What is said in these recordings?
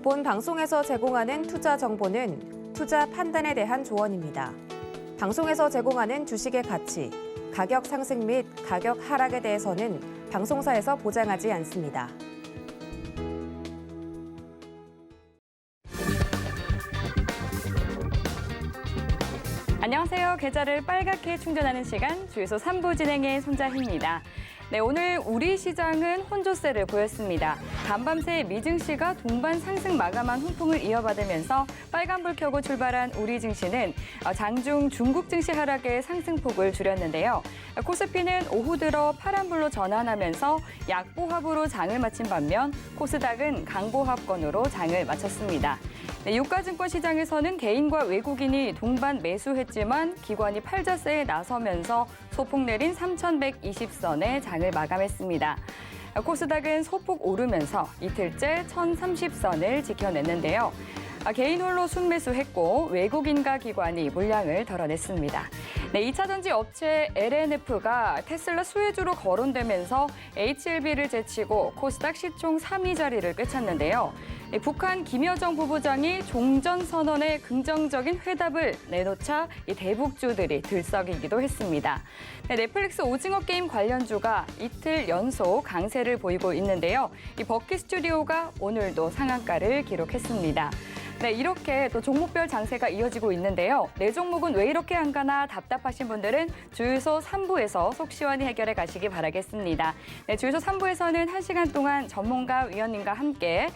본 방송에서 제공하는 투자 정보는 투자 판단에 대한 조언입니다. 방송에서 제공하는 주식의 가치, 가격 상승 및 가격 하락에 대해서는 방송사에서 보장하지 않습니다. 안녕하세요. 계좌를 빨갛게 충전하는 시간 주유소 3부 진행의 손자희입니다. 네, 오늘 우리 시장은 혼조세를 보였습니다. 간밤새 미증시가 동반 상승 마감한 훈풍을 이어받으면서 빨간불 켜고 출발한 우리 증시는 장중 중국 증시 하락의 상승폭을 줄였는데요. 코스피는 오후 들어 파란불로 전환하면서 약보합으로 장을 마친 반면 코스닥은 강보합권으로 장을 마쳤습니다. 네, 유가증권 시장에서는 개인과 외국인이 동반 매수했지만 기관이 팔자세에 나서면서 소폭 내린 3,120선에 장을 마감했습니다. 코스닥은 소폭 오르면서 이틀째 1,030선을 지켜냈는데요. 개인 홀로 순매수했고 외국인과 기관이 물량을 덜어냈습니다. 네, 2차 전지 업체 LNF가 테슬라 수혜주로 거론되면서 HLB를 제치고 코스닥 시총 3위 자리를 꿰찼는데요. 북한 김여정 부부장이 종전 선언에 긍정적인 회답을 내놓자 대북주들이 들썩이기도 했습니다. 네, 넷플릭스 오징어 게임 관련주가 이틀 연속 강세를 보이고 있는데요. 버키 스튜디오가 오늘도 상한가를 기록했습니다. 네, 이렇게 또 종목별 장세가 이어지고 있는데요. 내 종목은 왜 이렇게 안 가나 답답하신 분들은 주유소 3부에서 속 시원히 해결해 가시기 바라겠습니다. 네, 주유소 3부에서는 1시간 동안 전문가 위원님과 함께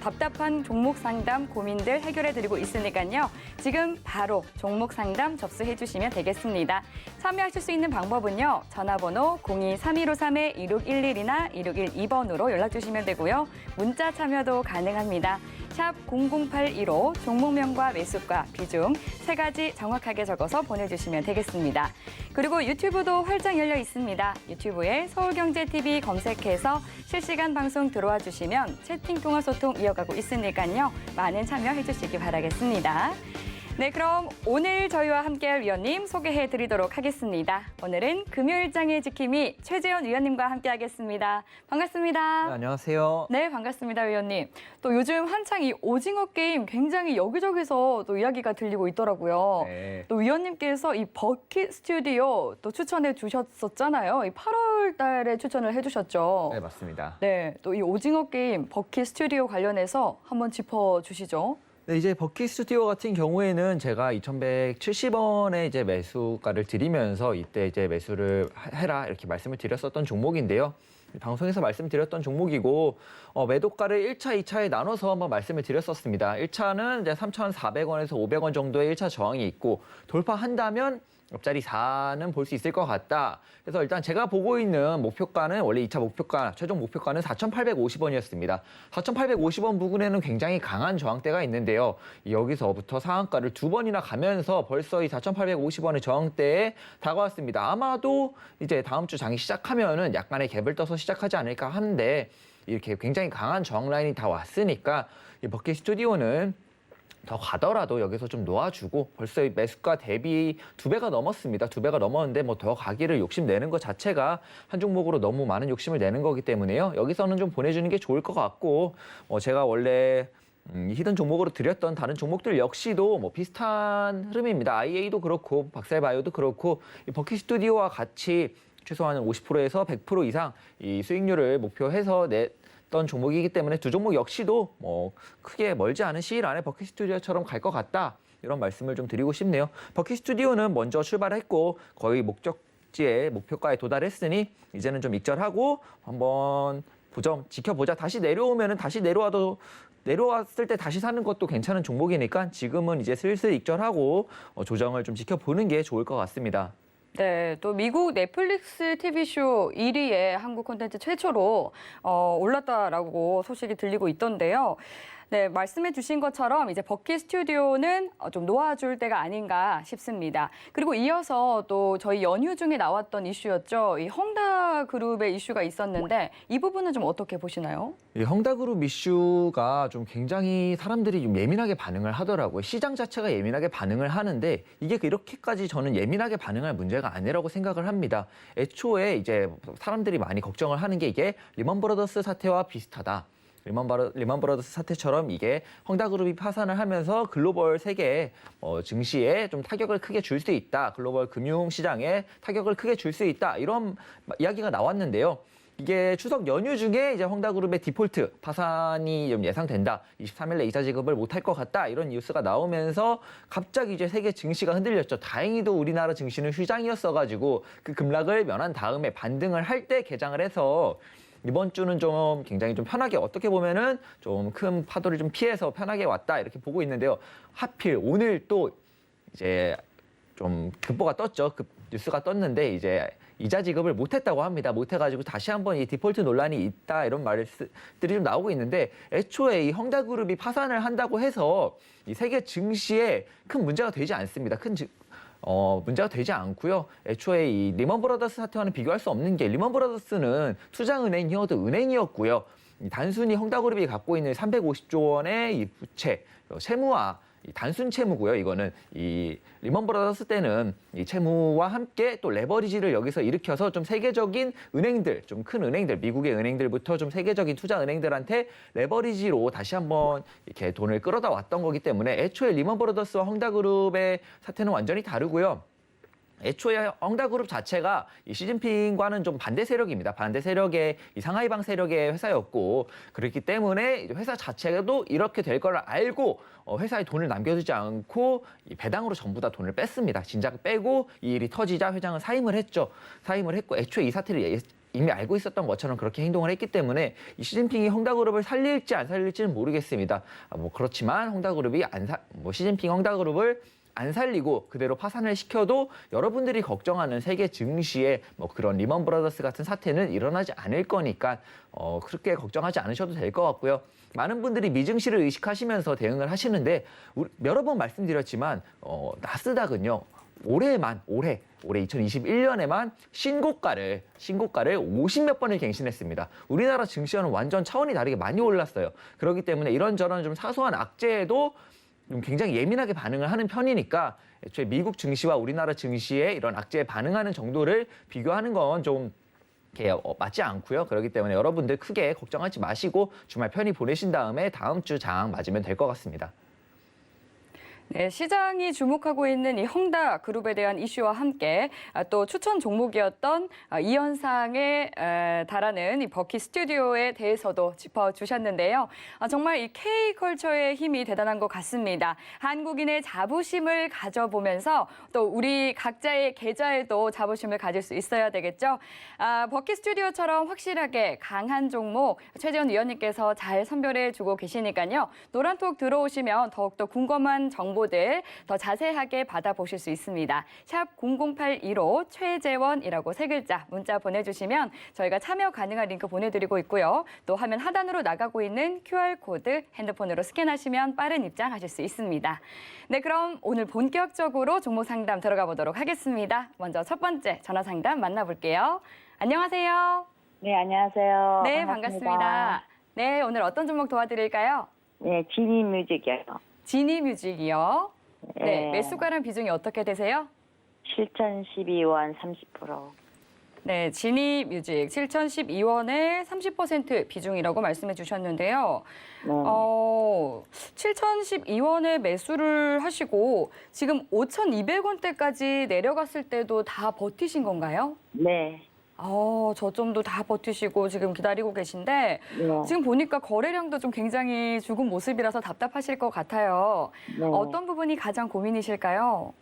답답한 종목 상담 고민들 해결해 드리고 있으니까요. 지금 바로 종목 상담 접수해 주시면 되겠습니다. 참여하실 수 있는 방법은요. 전화번호 02-3153-2611이나 2612번으로 연락 주시면 되고요. 문자 참여도 가능합니다. 샵 0081로 종목명과 매수가, 비중 3가지 정확하게 적어서 보내주시면 되겠습니다. 그리고 유튜브도 활짝 열려 있습니다. 유튜브에 서울경제TV 검색해서 실시간 방송 들어와 주시면 채팅 통화 소통 이어가고 있으니까요. 많은 참여해 주시기 바라겠습니다. 네, 그럼 오늘 저희와 함께할 위원님 소개해 드리도록 하겠습니다. 오늘은 금요일장의 지킴이 최재원 위원님과 함께하겠습니다. 반갑습니다. 네, 안녕하세요. 네, 반갑습니다, 위원님. 또 요즘 한창 이 오징어 게임 굉장히 여기저기서 또 이야기가 들리고 있더라고요. 네. 또 위원님께서 이 버킷 스튜디오 또 추천해 주셨었잖아요. 이 8월 달에 추천을 해 주셨죠. 네, 맞습니다. 네, 또 이 오징어 게임 버킷 스튜디오 관련해서 한번 짚어 주시죠. 네, 이제 버킷 스튜디오 같은 경우에는 제가 2,170원에 이제 매수가를 드리면서 이때 이제 매수를 해라 이렇게 말씀을 드렸었던 종목인데요. 방송에서 말씀드렸던 종목이고 매도가를 1차, 2차에 나눠서 한번 말씀을 드렸었습니다. 1차는 이제 3,400원에서 500원 정도의 1차 저항이 있고 돌파한다면 옆자리 4는 볼 수 있을 것 같다. 그래서 일단 제가 보고 있는 목표가는 원래 2차 목표가, 최종 목표가는 4,850원이었습니다. 4,850원 부근에는 굉장히 강한 저항대가 있는데요. 여기서부터 상한가를 2번이나 가면서 벌써 이 4,850원의 저항대에 다가왔습니다. 아마도 이제 다음 주 장이 시작하면은 약간의 갭을 떠서 시작하지 않을까 하는데 이렇게 굉장히 강한 저항 라인이 다 왔으니까 이 버킷 스튜디오는 더 가더라도 여기서 좀 놓아주고 벌써 매수가 대비 2배가 넘었습니다. 2배가 넘었는데 뭐 더 가기를 욕심내는 것 자체가 한 종목으로 너무 많은 욕심을 내는 거기 때문에요. 여기서는 좀 보내주는 게 좋을 것 같고 제가 원래 히든 종목으로 드렸던 다른 종목들 역시도 뭐 비슷한 흐름입니다. IA도 그렇고 박셀바이오도 그렇고 이 버킷 스튜디오와 같이 최소한 50%에서 100% 이상 이 수익률을 목표해서 던 종목이기 때문에 두 종목 역시도 뭐 크게 멀지 않은 시일 안에 버킷 스튜디오처럼 갈 것 같다. 이런 말씀을 좀 드리고 싶네요. 버킷 스튜디오는 먼저 출발했고 거의 목적지에 목표가에 도달했으니 이제는 좀 익절하고 한번 지켜보자. 다시 내려오면은 다시 내려왔을 때 다시 사는 것도 괜찮은 종목이니까 지금은 이제 슬슬 익절하고 조정을 좀 지켜보는 게 좋을 것 같습니다. 네, 또 미국 넷플릭스 TV쇼 1위에 한국 콘텐츠 최초로 올랐다라고 소식이 들리고 있던데요. 네, 말씀해 주신 것처럼 이제 버킷 스튜디오는 좀 놓아줄 때가 아닌가 싶습니다. 그리고 이어서 또 저희 연휴 중에 나왔던 이슈였죠. 이 헝다그룹의 이슈가 있었는데 이 부분은 좀 어떻게 보시나요? 이 헝다그룹 이슈가 좀 굉장히 사람들이 좀 예민하게 반응을 하더라고요. 시장 자체가 예민하게 반응을 하는데 이게 이렇게까지 저는 예민하게 반응할 문제가 아니라고 생각을 합니다. 애초에 이제 사람들이 많이 걱정을 하는 게 이게 리먼 브러더스 사태와 비슷하다. 리먼 브라더스 사태처럼 이게 헝다그룹이 파산을 하면서 글로벌 세계 증시에 좀 타격을 크게 줄 수 있다. 글로벌 금융 시장에 타격을 크게 줄 수 있다. 이런 이야기가 나왔는데요. 이게 추석 연휴 중에 이제 헝다그룹의 디폴트 파산이 좀 예상된다. 23일에 이자 지급을 못할 것 같다. 이런 뉴스가 나오면서 갑자기 이제 세계 증시가 흔들렸죠. 다행히도 우리나라 증시는 휴장이었어가지고 그 급락을 면한 다음에 반등을 할 때 개장을 해서 이번 주는 좀 굉장히 좀 편하게 어떻게 보면은 좀 큰 파도를 좀 피해서 편하게 왔다 이렇게 보고 있는데요. 하필 오늘 또 이제 좀 급보가 떴죠. 뉴스가 떴는데 이제 이자 지급을 못했다고 합니다. 못해가지고 다시 한번 이 디폴트 논란이 있다 이런 말들이 좀 나오고 있는데 애초에 이 헝다그룹이 파산을 한다고 해서 이 세계 증시에 큰 문제가 되지 않습니다. 문제가 되지 않고요. 애초에 이 리먼 브라더스 사태와는 비교할 수 없는 게 리먼 브라더스는 투자은행이어도 은행이었고요. 단순히 헝다그룹이 갖고 있는 350조 원의 이 부채, 채무와 단순 채무고요. 이거는 이 리먼 브라더스 때는 이 채무와 함께 또 레버리지를 여기서 일으켜서 좀 세계적인 은행들, 좀 큰 은행들, 미국의 은행들부터 좀 세계적인 투자 은행들한테 레버리지로 다시 한번 이렇게 돈을 끌어다 왔던 거기 때문에 애초에 리먼 브라더스와 헝다그룹의 사태는 완전히 다르고요. 애초에 헝다그룹 자체가 이 시진핑과는 좀 반대 세력입니다. 반대 세력의 이 상하이방 세력의 회사였고 그렇기 때문에 회사 자체도 이렇게 될 걸 알고 회사에 돈을 남겨두지 않고 이 배당으로 전부 다 돈을 뺐습니다. 진작 빼고 이 일이 터지자 회장은 사임을 했죠. 사임을 했고 애초에 이 사태를 이미 알고 있었던 것처럼 그렇게 행동을 했기 때문에 이 시진핑이 헝다그룹을 살릴지 안 살릴지는 모르겠습니다. 그렇지만 헝다그룹이 시진핑 헝다그룹을 안 살리고 그대로 파산을 시켜도 여러분들이 걱정하는 세계 증시에 그런 리먼 브라더스 같은 사태는 일어나지 않을 거니까 그렇게 걱정하지 않으셔도 될 것 같고요. 많은 분들이 미증시를 의식하시면서 대응을 하시는데 여러 번 말씀드렸지만 나스닥은요. 올해 2021년에만 신고가를 50몇 번을 갱신했습니다. 우리나라 증시와는 완전 차원이 다르게 많이 올랐어요. 그렇기 때문에 이런저런 좀 사소한 악재에도 좀 굉장히 예민하게 반응을 하는 편이니까 애초에 미국 증시와 우리나라 증시의 이런 악재에 반응하는 정도를 비교하는 건 좀 맞지 않고요. 그렇기 때문에 여러분들 크게 걱정하지 마시고 주말 편히 보내신 다음에 다음 주 장 맞으면 될 것 같습니다. 네, 시장이 주목하고 있는 이 헝다그룹에 대한 이슈와 함께 또 추천 종목이었던 이 현상에 달하는 이 버키 스튜디오에 대해서도 짚어주셨는데요. 정말 이 K컬처의 힘이 대단한 것 같습니다. 한국인의 자부심을 가져보면서 또 우리 각자의 계좌에도 자부심을 가질 수 있어야 되겠죠. 버키 스튜디오처럼 확실하게 강한 종목 최재원 위원님께서 잘 선별해주고 계시니까요. 노란톡 들어오시면 더욱더 궁금한 정보들 더 자세하게 받아보실 수 있습니다. 샵 0082로 최재원이라고 세 글자 문자 보내주시면 저희가 참여 가능한 링크 보내드리고 있고요. 또 화면 하단으로 나가고 있는 QR코드 핸드폰으로 스캔하시면 빠른 입장하실 수 있습니다. 네, 그럼 오늘 본격적으로 종목 상담 들어가 보도록 하겠습니다. 먼저 첫 번째 전화 상담 만나볼게요. 안녕하세요. 네, 안녕하세요. 네, 반갑습니다. 네, 오늘 어떤 종목 도와드릴까요? 네, 지니뮤직이요. 지니뮤직이요. 네, 네. 매수가랑 비중이 어떻게 되세요? 7,012원 30%. 네, 지니뮤직 7,012원에 30% 비중이라고 말씀해 주셨는데요. 네. 7,012원에 매수를 하시고 지금 5,200원대까지 내려갔을 때도 다 버티신 건가요? 네. 저점도 다 버티시고 지금 기다리고 계신데 네. 지금 보니까 거래량도 좀 굉장히 죽은 모습이라서 답답하실 것 같아요. 네. 어떤 부분이 가장 고민이실까요?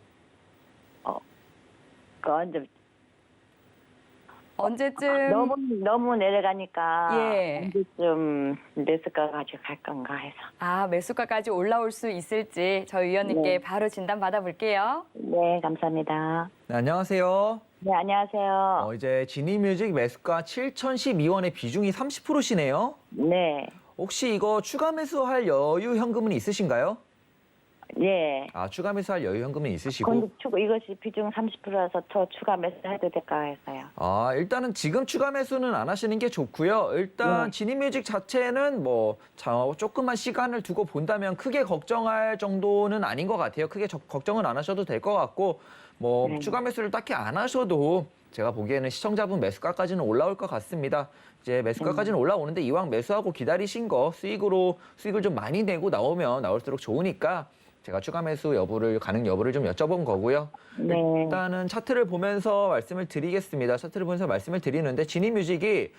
언제쯤 너무 내려가니까 예. 언제쯤 매수가 가지고 갈 건가 해서. 매수가까지 올라올 수 있을지 저희 위원님께 네. 바로 진단 받아볼게요. 네, 감사합니다. 네, 안녕하세요. 네, 안녕하세요. 이제 지니뮤직 매수가 7,012원의 비중이 30%시네요. 네. 혹시 이거 추가 매수할 여유 현금은 있으신가요? 네. 추가 매수할 여유 현금은 있으시고. 근데 이것이 비중 30%라서 더 추가 매수해도 될까 해서요. 일단은 지금 추가 매수는 안 하시는 게 좋고요. 일단 지니뮤직 자체는 조금만 시간을 두고 본다면 크게 걱정할 정도는 아닌 것 같아요. 크게 걱정은 안 하셔도 될 것 같고 추가 매수를 딱히 안 하셔도 제가 보기에는 시청자분 매수가까지는 올라올 것 같습니다. 이제 매수가까지는 올라오는데 이왕 매수하고 기다리신 거 수익을 좀 많이 내고 나오면 나올수록 좋으니까 제가 추가 매수 가능 여부를 좀 여쭤본 거고요. 네. 일단은 차트를 보면서 말씀을 드리겠습니다. 차트를 보면서 말씀을 드리는데 진입뮤직이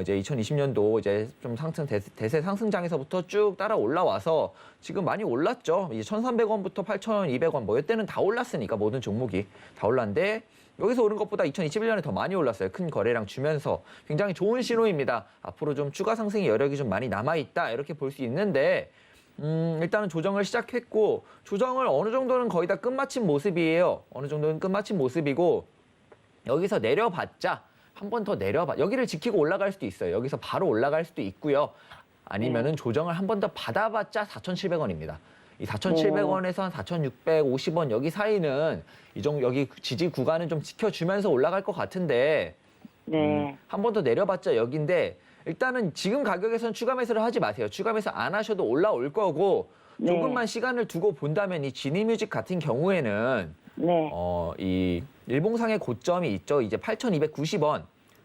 이제 2020년도 이제 좀 대세 상승장에서부터 쭉 따라 올라와서 지금 많이 올랐죠. 이제 1,300원부터 8,200원 뭐 이때는 다 올랐으니까 모든 종목이 다 올랐는데 여기서 오른 것보다 2021년에 더 많이 올랐어요. 큰 거래량 주면서 굉장히 좋은 신호입니다. 앞으로 좀 추가 상승의 여력이 좀 많이 남아있다 이렇게 볼 수 있는데 일단은 조정을 시작했고 조정을 어느 정도는 거의 다 끝마친 모습이에요. 어느 정도는 끝마친 모습이고 여기서 내려봤자 한 번 더 여기를 지키고 올라갈 수도 있어요. 여기서 바로 올라갈 수도 있고요. 아니면은 조정을 한 번 더 받아봤자 4,700원입니다. 이 4,700원에서 한 4,650원 여기 사이는 여기 지지 구간은 좀 지켜주면서 올라갈 것 같은데 네. 한 번 더 내려봤자 여기인데 일단은 지금 가격에서는 추가 매수를 하지 마세요. 추가 매수 안 하셔도 올라올 거고 네. 조금만 시간을 두고 본다면 이 지니뮤직 같은 경우에는 네. 이 일봉상의 고점이 있죠. 이제 8,290원.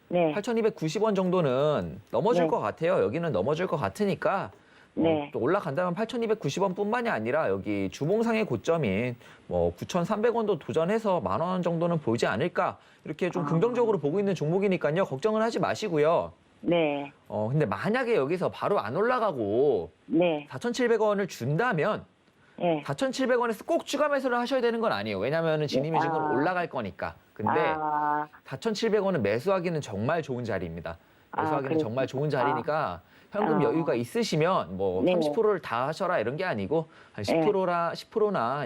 네. 8,290원 정도는 넘어질 네. 것 같아요. 여기는 넘어질 것 같으니까 네. 또 올라간다면 8,290원뿐만이 아니라 여기 주봉상의 고점인 뭐 9,300원도 도전해서 10,000원 정도는 보이지 않을까 이렇게 좀 긍정적으로 보고 있는 종목이니까요. 걱정은 하지 마시고요. 네. 근데 만약에 여기서 바로 안 올라가고 네. 4,700원을 준다면 네. 4,700원에서 꼭 추가 매수를 하셔야 되는 건 아니에요. 왜냐하면 진입뮤직은 올라갈 거니까. 근데 4,700원은 매수하기는 정말 좋은 자리입니다. 매수하기는 그래요? 정말 좋은 자리니까 현금 여유가 있으시면 뭐 네. 30%를 다 하셔라 이런 게 아니고 한 10%나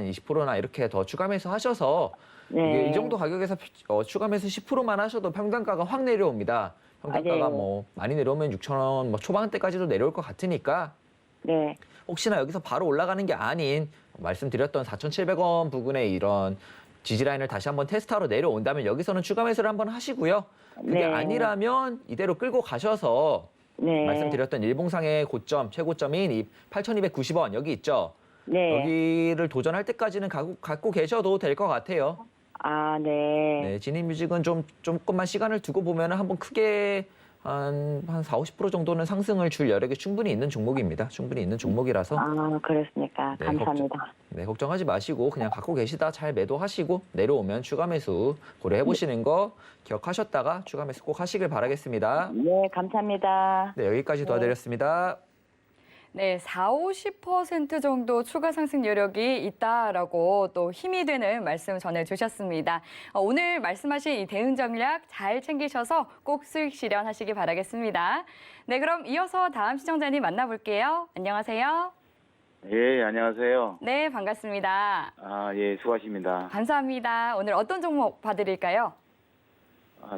20%나 이렇게 더 추가 매수하셔서 이게 이 정도 가격에서 추가 매수 10%만 하셔도 평단가가 확 내려옵니다. 평단가가 뭐 많이 내려오면 6,000원 뭐 초반대까지도 내려올 것 같으니까 네. 혹시나 여기서 바로 올라가는 게 아닌 말씀드렸던 4,700원 부근의 이런 지지라인을 다시 한번 테스트하러 내려온다면 여기서는 추가 매수를 한번 하시고요. 그게 네. 아니라면 이대로 끌고 가셔서 네. 말씀드렸던 일봉상의 고점, 최고점인 이 8,290원 여기 있죠. 네. 여기를 도전할 때까지는 갖고 계셔도 될 것 같아요. 네. 네, 진입뮤직은 조금만 시간을 두고 보면 한번 크게 한 40, 50% 정도는 상승을 줄 여력이 충분히 있는 종목입니다. 충분히 있는 종목이라서 그렇습니까? 네, 감사합니다. 걱정하지 마시고 그냥 갖고 계시다 잘 매도하시고 내려오면 추가 매수 고려해 보시는 거 기억하셨다가 추가 매수 꼭 하시길 바라겠습니다. 네, 감사합니다. 네, 여기까지 도와드렸습니다. 네, 40~50% 정도 추가 상승 여력이 있다라고 또 힘이 되는 말씀 전해주셨습니다. 오늘 말씀하신 이 대응 전략 잘 챙기셔서 꼭 수익 실현하시기 바라겠습니다. 네, 그럼 이어서 다음 시청자님 만나볼게요. 안녕하세요. 예, 안녕하세요. 네, 반갑습니다. 예, 수고하십니다. 감사합니다. 오늘 어떤 종목 봐드릴까요?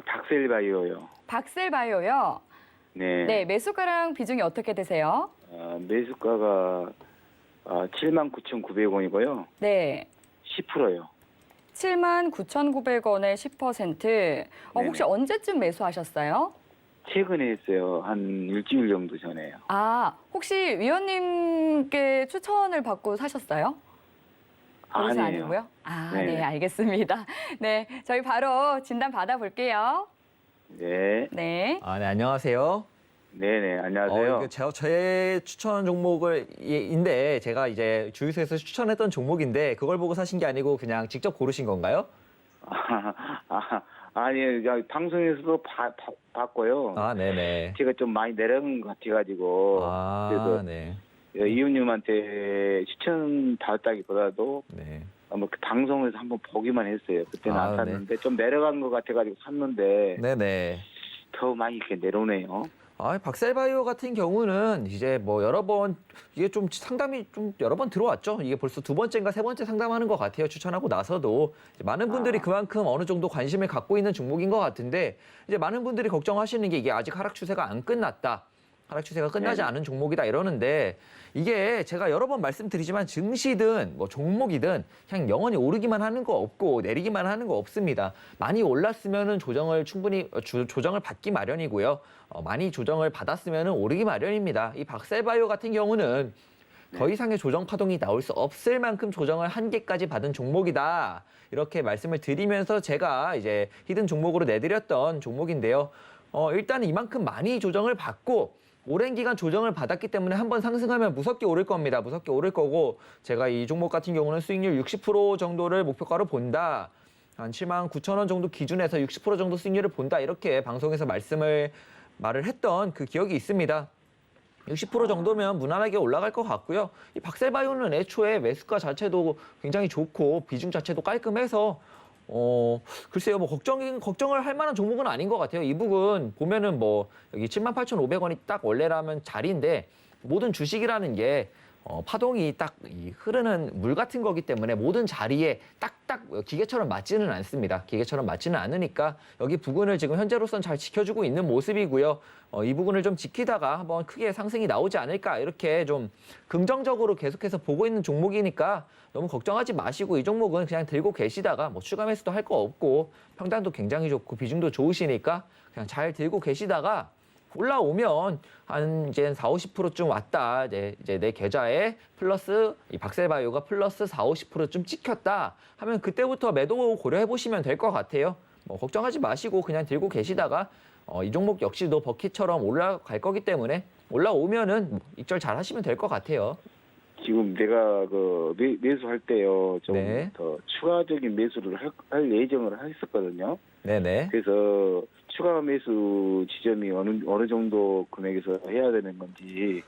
닥셀바이오요. 박셀바이오요. 네. 네, 매수가랑 비중이 어떻게 되세요? 매수가가 79,900원이고요. 네. 10%요. 79,900원에 10%. 혹시 언제쯤 매수하셨어요? 최근에 했어요. 한 일주일 정도 전에요. 혹시 위원님께 추천을 받고 사셨어요? 그것은 아니에요. 아니고요? 네. 네, 알겠습니다. 네, 저희 바로 진단 받아볼게요. 네. 네. 네, 안녕하세요. 네네, 안녕하세요. 이거 제 추천 종목인데 제가 이제 주유소에서 추천했던 종목인데 그걸 보고 사신 게 아니고 그냥 직접 고르신 건가요? 아니에요. 방송에서도 봤고요. 네네. 제가 좀 많이 내려간 것 같아가지고. 그래서 네. 이웃님한테 추천 받았다기보다도 네. 뭐 방송에서 한번 보기만 했어요. 그때는 안 샀는데 좀 내려간 것 같아가지고 샀는데 네네. 더 많이 이렇게 내려오네요. 박셀바이오 같은 경우는 이제 뭐 이게 좀 상담이 좀 여러 번 들어왔죠. 이게 벌써 2번째인가 3번째 상담하는 것 같아요. 추천하고 나서도 이제 많은 분들이 그만큼 어느 정도 관심을 갖고 있는 종목인 것 같은데 이제 많은 분들이 걱정하시는 게 이게 아직 하락 추세가 안 끝났다. 하락 추세가 끝나지 않은 종목이다 이러는데 이게 제가 여러 번 말씀드리지만 증시든 뭐 종목이든 그냥 영원히 오르기만 하는 거 없고 내리기만 하는 거 없습니다. 많이 올랐으면은 조정을 충분히 조정을 받기 마련이고요. 많이 조정을 받았으면은 오르기 마련입니다. 이 박셀바이오 같은 경우는 더 이상의 조정 파동이 나올 수 없을 만큼 조정을 한계까지 받은 종목이다. 이렇게 말씀을 드리면서 제가 이제 히든 종목으로 내드렸던 종목인데요. 일단은 이만큼 많이 조정을 받고 오랜 기간 조정을 받았기 때문에 한번 상승하면 무섭게 오를 겁니다. 무섭게 오를 거고 제가 이 종목 같은 경우는 수익률 60% 정도를 목표가로 본다. 한 79,000원 정도 기준에서 60% 정도 수익률을 본다. 이렇게 방송에서 말을 했던 그 기억이 있습니다. 60% 정도면 무난하게 올라갈 것 같고요. 이 박셀바이오는 애초에 매수가 자체도 굉장히 좋고 비중 자체도 깔끔해서 글쎄요, 뭐 걱정을 할 만한 종목은 아닌 것 같아요. 이 부분 보면은 뭐 여기 78,500원이 딱 원래라면 자리인데 모든 주식이라는 게 파동이 딱 흐르는 물 같은 거기 때문에 모든 자리에 딱딱 기계처럼 맞지는 않습니다. 기계처럼 맞지는 않으니까 여기 부근을 지금 현재로선 잘 지켜주고 있는 모습이고요. 이 부분을 좀 지키다가 한번 크게 상승이 나오지 않을까 이렇게 좀 긍정적으로 계속해서 보고 있는 종목이니까 너무 걱정하지 마시고 이 종목은 그냥 들고 계시다가 뭐 추가 매수도 할 거 없고 평단도 굉장히 좋고 비중도 좋으시니까 그냥 잘 들고 계시다가 올라오면 한 이제 40-50%쯤 왔다. 이제 내 계좌에 플러스 이 박셀바이오가 플러스 40-50%쯤 찍혔다 하면 그때부터 매도 고려해 보시면 될 것 같아요. 뭐 걱정하지 마시고 그냥 들고 계시다가 이 종목 역시도 버킷처럼 올라갈 거기 때문에 올라오면은 입절 잘 하시면 될 것 같아요. 지금 내가 그 매수할 때요 좀 네. 더 추가적인 매수를 할 예정을 했었거든요. 네네. 그래서 추가 매수 지점이 어느 정도 금액에서 해야 되는 건지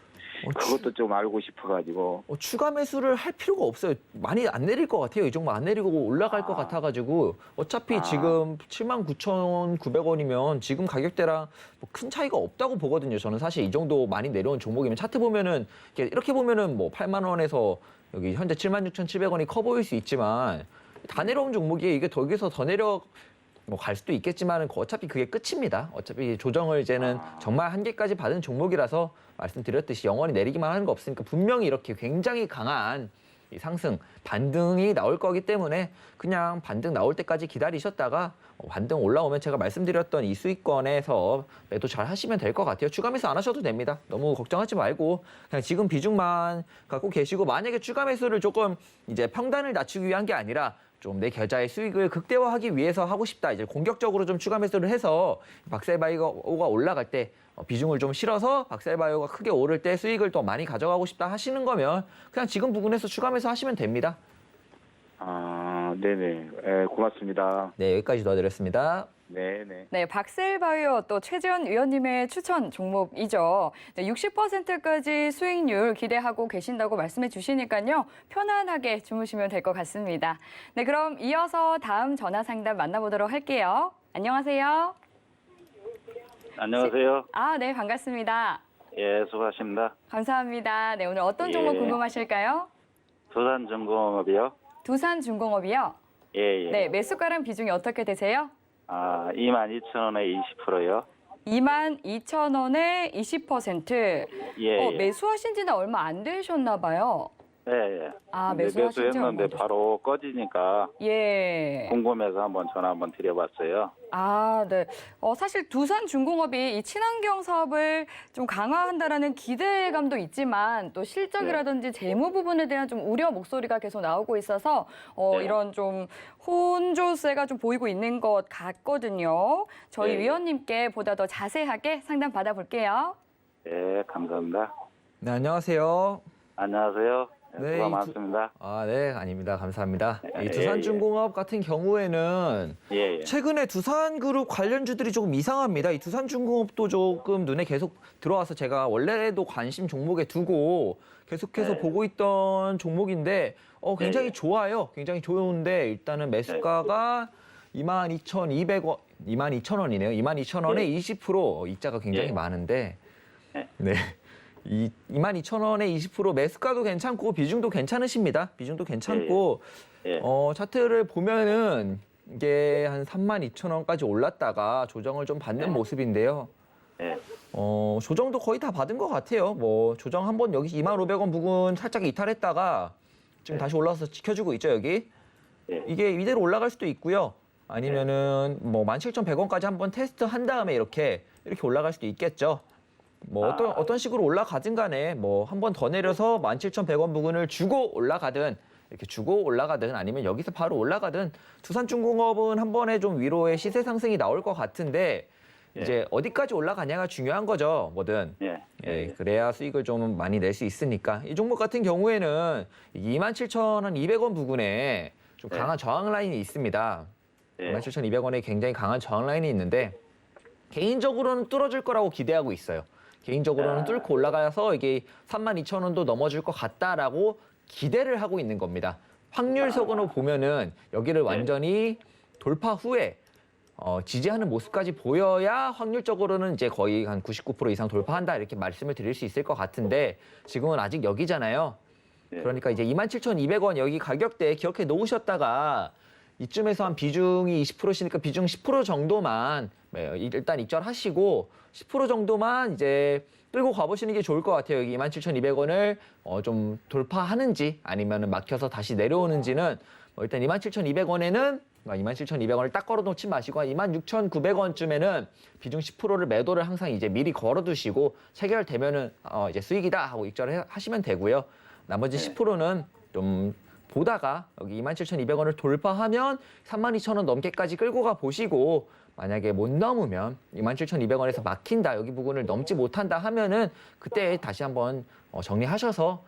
그것도 좀 알고 싶어가지고. 추가 매수를 할 필요가 없어요. 많이 안 내릴 것 같아요. 이 종목 안 내리고 올라갈 것 같아가지고 어차피 지금 79,900원이면 지금 가격대랑 뭐 큰 차이가 없다고 보거든요. 저는 사실 이 정도 많이 내려온 종목이면 차트 보면은 이렇게 보면은 뭐 8만 원에서 여기 현재 76,700원이 커 보일 수 있지만 다 내려온 종목이 이게 여기서 더 내려 뭐 갈 수도 있겠지만은 어차피 그게 끝입니다. 어차피 조정을 이제는 정말 한계까지 받은 종목이라서 말씀드렸듯이 영원히 내리기만 하는 거 없으니까 분명히 이렇게 굉장히 강한 이 상승 반등이 나올 거기 때문에 그냥 반등 나올 때까지 기다리셨다가 반등 올라오면 제가 말씀드렸던 이 수익권에서 매도 잘 하시면 될 것 같아요. 추가 매수 안 하셔도 됩니다. 너무 걱정하지 말고 그냥 지금 비중만 갖고 계시고 만약에 추가 매수를 조금 이제 평단을 낮추기 위한 게 아니라 좀 내 계좌의 수익을 극대화하기 위해서 하고 싶다. 이제 공격적으로 좀 추가 매수를 해서 박셀바이오가 올라갈 때 비중을 좀 실어서 박셀바이오가 크게 오를 때 수익을 더 많이 가져가고 싶다 하시는 거면 그냥 지금 부근에서 추가 매수 하시면 됩니다. 네네. 고맙습니다. 네, 여기까지 도와드렸습니다. 네네. 네, 박셀바이오 또 최재원 위원님의 추천 종목이죠. 네, 60%까지 수익률 기대하고 계신다고 말씀해 주시니까요. 편안하게 주무시면 될 것 같습니다. 네, 그럼 이어서 다음 전화 상담 만나보도록 할게요. 안녕하세요. 안녕하세요. 네, 반갑습니다. 예, 수고하십니다. 감사합니다. 네, 오늘 어떤 종목 예. 궁금하실까요? 두산중공업이요. 두산중공업이요. 예, 예. 네, 매수가랑 비중이 어떻게 되세요? 22,000원에 20%요. 22,000원에 20%. 예, 예. 매수하신 지는 얼마 안 되셨나 봐요. 예, 예. 근데 매수하신 지 얼마 매수했는데 안 바로 꺼지니까 예. 궁금해서 한번 전화 한번 드려봤어요. 네. 사실 두산중공업이 이 친환경 사업을 좀 강화한다라는 기대감도 있지만 또 실적이라든지 재무 부분에 대한 좀 우려 목소리가 계속 나오고 있어서 네. 이런 좀 혼조세가 좀 보이고 있는 것 같거든요. 저희 네. 위원님께 보다 더 자세하게 상담 받아볼게요. 예, 감사합니다. 네, 안녕하세요. 안녕하세요. 네, 수고 이 많습니다. 네, 아닙니다. 감사합니다. 이 예, 두산중공업 같은 경우에는 예, 예. 최근에 두산그룹 관련주들이 조금 이상합니다. 이 두산중공업도 조금 눈에 계속 들어와서 제가 원래도 관심 종목에 두고 계속해서 네. 보고 있던 종목인데 굉장히 예. 좋아요. 굉장히 좋은데 일단은 매수가가 22,200원, 22,000원이네요. 22,000원에 예. 20% 이자가 굉장히 예. 많은데 예. 네. 22,000원에 20% 매수가도 괜찮고 비중도 괜찮으십니다. 비중도 괜찮고 예. 차트를 보면은 이게 한 32,000원까지 올랐다가 조정을 좀 받는 네. 모습인데요. 예. 조정도 거의 다 받은 것 같아요. 뭐 조정 한번 여기 25,000원 부근 살짝 이탈했다가 지금 네. 다시 올라와서 지켜주고 있죠, 여기. 예. 이게 이대로 올라갈 수도 있고요. 아니면은 뭐 17,100원까지 한번 테스트 한 다음에 이렇게 올라갈 수도 있겠죠. 뭐 어떤 식으로 올라가든 간에 뭐 한 번 더 내려서 17,100원 부근을 주고 올라가든 이렇게 주고 올라가든 아니면 여기서 바로 올라가든 두산중공업은 한 번에 좀 위로의 시세 상승이 나올 것 같은데 예. 이제 어디까지 올라가냐가 중요한 거죠, 뭐든. 예. 예, 그래야 수익을 좀 많이 낼 수 있으니까. 이 종목 같은 경우에는 27,200원 부근에 좀 강한 저항 라인이 있습니다. 예. 27,200원에 굉장히 강한 저항 라인이 있는데 개인적으로는 뚫어줄 거라고 기대하고 있어요. 개인적으로는 뚫고 올라가서 이게 32,000원도 넘어줄 것 같다라고 기대를 하고 있는 겁니다. 확률적으로 보면은 여기를 완전히 돌파 후에 지지하는 모습까지 보여야 확률적으로는 이제 거의 한 99% 이상 돌파한다 이렇게 말씀을 드릴 수 있을 것 같은데 지금은 아직 여기잖아요. 예. 그러니까 이제 27,200원 여기 가격대 기억해 놓으셨다가 이쯤에서 한 비중이 20%시니까 비중 10% 정도만 일단 입절하시고 10% 정도만 이제 끌고 가보시는 게 좋을 것 같아요. 여기 27,200원을 좀 돌파하는지 아니면 막혀서 다시 내려오는지는 일단 27,200원에는 27,200원을 딱 걸어놓지 마시고 26,900원쯤에는 비중 10%를 매도를 항상 이제 미리 걸어두시고 체결되면은 이제 수익이다 하고 입절을 하시면 되고요. 나머지 10%는 좀 보다가 여기 27,200원을 돌파하면 32,000원 넘게까지 끌고 가 보시고 만약에 못 넘으면 27,200원에서 막힌다 여기 부분을 넘지 못한다 하면은 그때 다시 한번 정리하셔서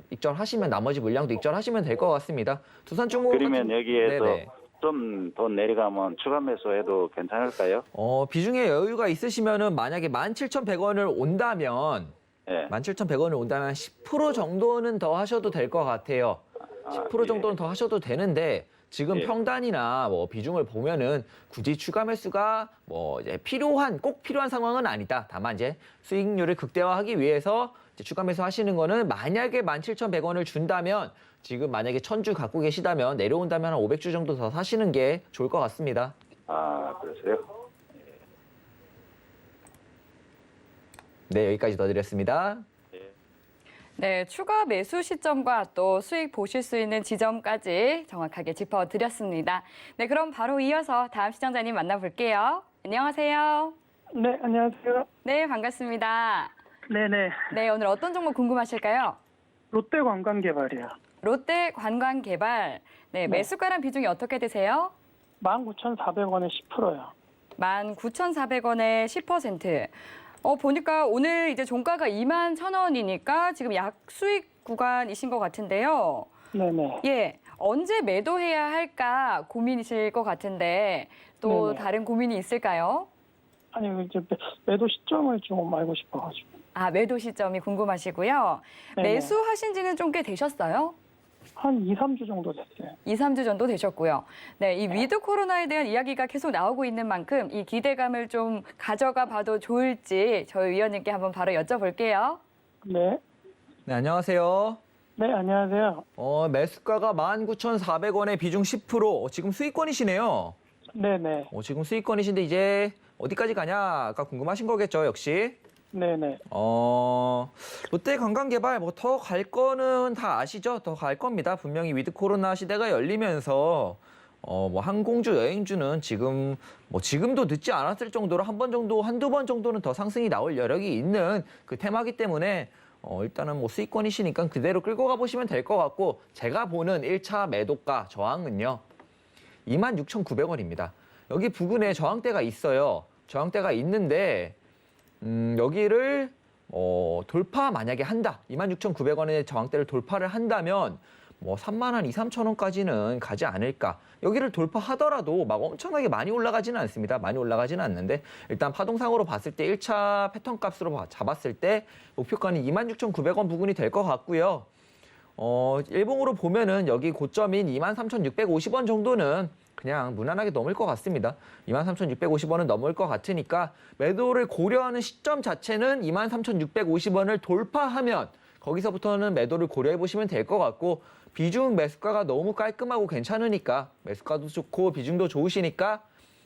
입절하시면 나머지 물량도 입절하시면 될 것 같습니다. 두산 중공 그러면 여기에서 네네. 좀 돈 내려가면 추가 매수해도 괜찮을까요? 비중에 여유가 있으시면은 만약에 17,100원을 온다면 예. 17,100원을 온다면 10% 정도는 더 하셔도 될 것 같아요. 10% 정도는 더 하셔도 되는데 지금 예. 평단이나 뭐 비중을 보면은 굳이 추가 매수가 뭐 이제 꼭 필요한 상황은 아니다. 다만 이제 수익률을 극대화하기 위해서 이제 추가 매수 하시는 거는 만약에 17,100원을 준다면 지금 만약에 1,000주 갖고 계시다면 내려온다면 한 500주 정도 더 사시는 게 좋을 것 같습니다. 그러세요? 네, 여기까지 더 드렸습니다. 네, 추가 매수 시점과 또 수익 보실 수 있는 지점까지 정확하게 짚어드렸습니다. 네, 그럼 바로 이어서 다음 시청자님 만나볼게요. 안녕하세요. 네, 안녕하세요. 네, 반갑습니다. 네네. 네, 오늘 어떤 종목 궁금하실까요? 롯데관광개발이요. 롯데 관광개발. 네, 매수가랑 비중이 어떻게 되세요? 19,400원에 10%요. 19,400원에 10%. 보니까 오늘 이제 종가가 21,000원이니까 지금 약 수익 구간이신 것 같은데요. 네네. 예, 언제 매도해야 할까 고민이실 것 같은데 또 네네. 다른 고민이 있을까요? 아니, 이제 매도 시점을 좀 알고 싶어가지고. 매도 시점이 궁금하시고요. 네네. 매수하신 지는 좀 꽤 되셨어요? 한 2, 3주 정도 됐어요. 2, 3주 정도 되셨고요. 네, 이 위드 코로나에 대한 이야기가 계속 나오고 있는 만큼 이 기대감을 좀 가져가 봐도 좋을지 저희 위원님께 한번 바로 여쭤볼게요. 네. 네, 안녕하세요. 네, 안녕하세요. 매수가가 19,400원에 비중 10%. 지금 수익권이시네요. 네네. 지금 수익권이신데 이제 어디까지 가냐가 궁금하신 거겠죠, 역시. 네네. 롯데 관광개발 뭐 더 갈 거는 다 아시죠? 더 갈 겁니다. 분명히 위드 코로나 시대가 열리면서 뭐 항공주, 여행주는 지금도 늦지 않았을 정도로 한두 번 정도는 더 상승이 나올 여력이 있는 그 테마기 때문에 일단은 뭐 수익권이시니까 그대로 끌고 가보시면 될 것 같고 제가 보는 1차 매도가 저항은요. 26,900원입니다. 여기 부근에 저항대가 있어요. 저항대가 있는데 여기를 돌파 만약에 한다. 26,900원의 저항대를 돌파를 한다면 뭐 3만 2, 3천 원까지는 가지 않을까. 여기를 돌파하더라도 막 엄청나게 많이 올라가지는 않습니다. 많이 올라가지는 않는데 일단 파동상으로 봤을 때 1차 패턴 값으로 잡았을 때 목표가는 26,900원 부근이 될 것 같고요. 일봉으로 보면은 여기 고점인 23,650원 정도는 그냥 무난하게 넘을 것 같습니다. 23,650원은 넘을 것 같으니까 매도를 고려하는 시점 자체는 23,650원을 돌파하면 거기서부터는 매도를 고려해 보시면 될 것 같고 비중 매수가가 너무 깔끔하고 괜찮으니까 매수가도 좋고 비중도 좋으시니까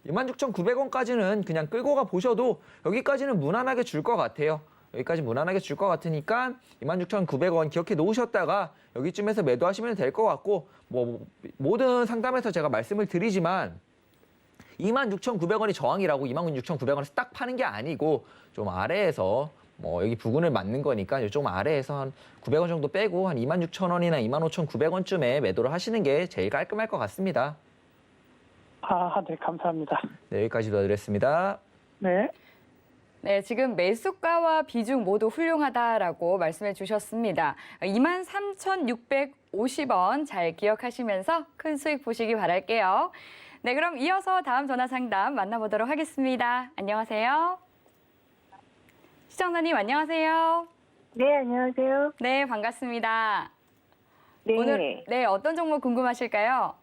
26,900원까지는 그냥 끌고 가 보셔도 여기까지는 무난하게 줄 것 같아요. 여기까지 무난하게 줄 것 같으니까 26,900원 기억해 놓으셨다가 여기쯤에서 매도하시면 될 것 같고 뭐 모든 상담에서 제가 말씀을 드리지만 26,900원이 저항이라고 26,900원에서 딱 파는 게 아니고 좀 아래에서 뭐 여기 부근을 맞는 거니까 좀 아래에서 한 900원 정도 빼고 한 26,000원이나 25,900원쯤에 매도를 하시는 게 제일 깔끔할 것 같습니다. 네, 감사합니다. 네, 여기까지 도와드렸습니다. 네. 네, 지금 매수가와 비중 모두 훌륭하다라고 말씀해 주셨습니다. 23,650원 잘 기억하시면서 큰 수익 보시기 바랄게요. 네, 그럼 이어서 다음 전화 상담 만나보도록 하겠습니다. 안녕하세요. 시청자님 안녕하세요. 네, 안녕하세요. 네, 반갑습니다. 네, 오늘 어떤 종목 궁금하실까요?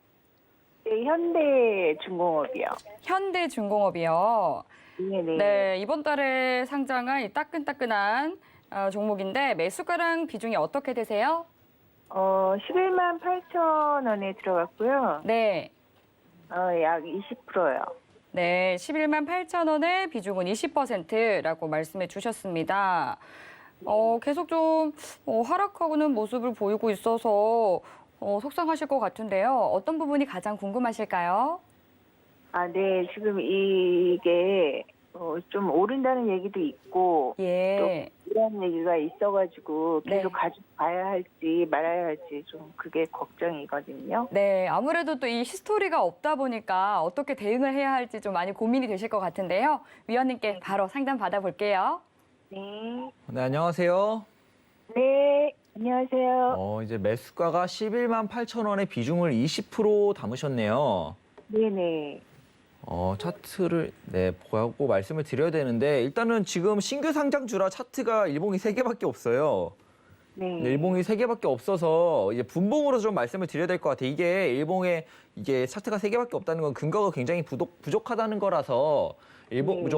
네, 현대중공업이요. 현대중공업이요. 네네. 네, 이번 달에 상장한 이 따끈따끈한 종목인데 매수가랑 비중이 어떻게 되세요? 11만 8천 원에 들어갔고요. 네. 약 20%요. 네, 11만 8천 원에 비중은 20%라고 말씀해 주셨습니다. 계속 좀 하락하고는 모습을 보이고 있어서 속상하실 것 같은데요. 어떤 부분이 가장 궁금하실까요? 네, 지금 이게 좀 오른다는 얘기도 있고 예. 이런 얘기가 있어가지고 계속 네. 가지고 가야 할지 말아야 할지 좀 그게 걱정이거든요. 네, 아무래도 또 이 히스토리가 없다 보니까 어떻게 대응을 해야 할지 좀 많이 고민이 되실 것 같은데요. 위원님께 바로 상담 받아볼게요. 네. 네, 안녕하세요. 네, 안녕하세요. 이제 매수가가 11만 8천 원의 비중을 20% 담으셨네요. 네네. 차트를 보고 말씀을 드려야 되는데 일단은 지금 신규 상장주라 차트가 일봉이 3개밖에 없어요. 네. 일봉이 3개밖에 없어서 이제 분봉으로 좀 말씀을 드려야 될 것 같아요. 이게 일봉에 이게 차트가 3개밖에 없다는 건 근거가 굉장히 부족하다는 거라서 일봉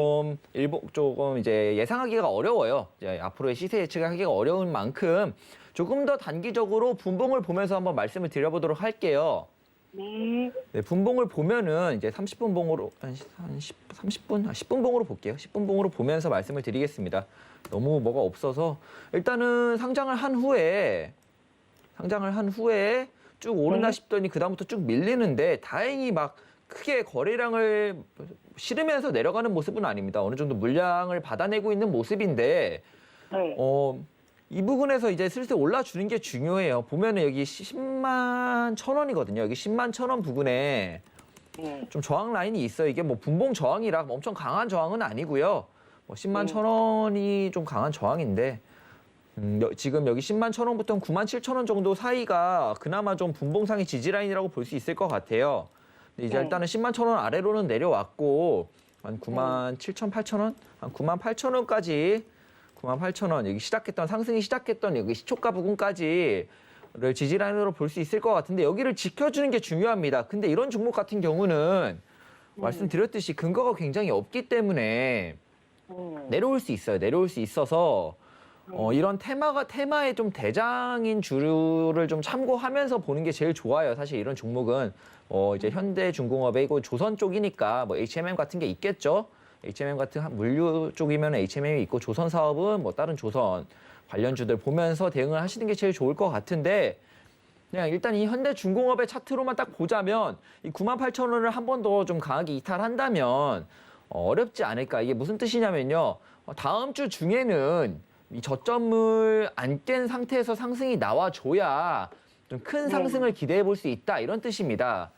조금 이제 예상하기가 어려워요. 이제 앞으로의 시세 예측을 하기가 어려운 만큼 조금 더 단기적으로 분봉을 보면서 한번 말씀을 드려보도록 할게요. 네. 네, 분봉을 보면은 이제 30분 봉으로 10분 봉으로 볼게요. 10분 봉으로 보면서 말씀을 드리겠습니다. 너무 뭐가 없어서 일단은 상장을 한 후에 쭉 오른다 싶더니 그다음부터 쭉 밀리는데 다행히 막 크게 거래량을 실으면서 내려가는 모습은 아닙니다. 어느 정도 물량을 받아내고 있는 모습인데 네. 이 부분에서 이제 슬슬 올라주는 게 중요해요. 보면은 여기 10만 1,000원이거든요. 여기 10만 1,000원 부근에 네. 좀 저항 라인이 있어요. 이게 뭐 분봉 저항이라 엄청 강한 저항은 아니고요. 10만 1,000원이 좀 강한 저항인데 지금 여기 10만 1,000원부터 9만 7,000원 정도 사이가 그나마 좀 분봉상의 지지 라인이라고 볼 수 있을 것 같아요. 근데 이제 일단은 10만 1,000원 아래로는 내려왔고 한 9만 7천 8,000원, 한 9만 8,000원까지 9만 8,000원 여기 상승이 시작했던 여기 시초가 부근까지를 지지 라인으로 볼 수 있을 것 같은데 여기를 지켜주는 게 중요합니다. 근데 이런 종목 같은 경우는 말씀드렸듯이 근거가 굉장히 없기 때문에 내려올 수 있어요. 내려올 수 있어서 이런 테마의 좀 대장인 주를 좀 참고하면서 보는 게 제일 좋아요. 사실 이런 종목은 이제 현대중공업이고 조선 쪽이니까 뭐 HMM 같은 게 있겠죠. HMM 같은 물류 쪽이면 HMM이 있고 조선 사업은 뭐 다른 조선 관련주들 보면서 대응을 하시는 게 제일 좋을 것 같은데 그냥 일단 이 현대중공업의 차트로만 딱 보자면 이 98,000원을 한 번 더 좀 강하게 이탈한다면 어렵지 않을까. 이게 무슨 뜻이냐면요. 다음 주 중에는 이 저점을 안 깬 상태에서 상승이 나와줘야 좀 큰 상승을 기대해 볼 수 있다. 이런 뜻입니다.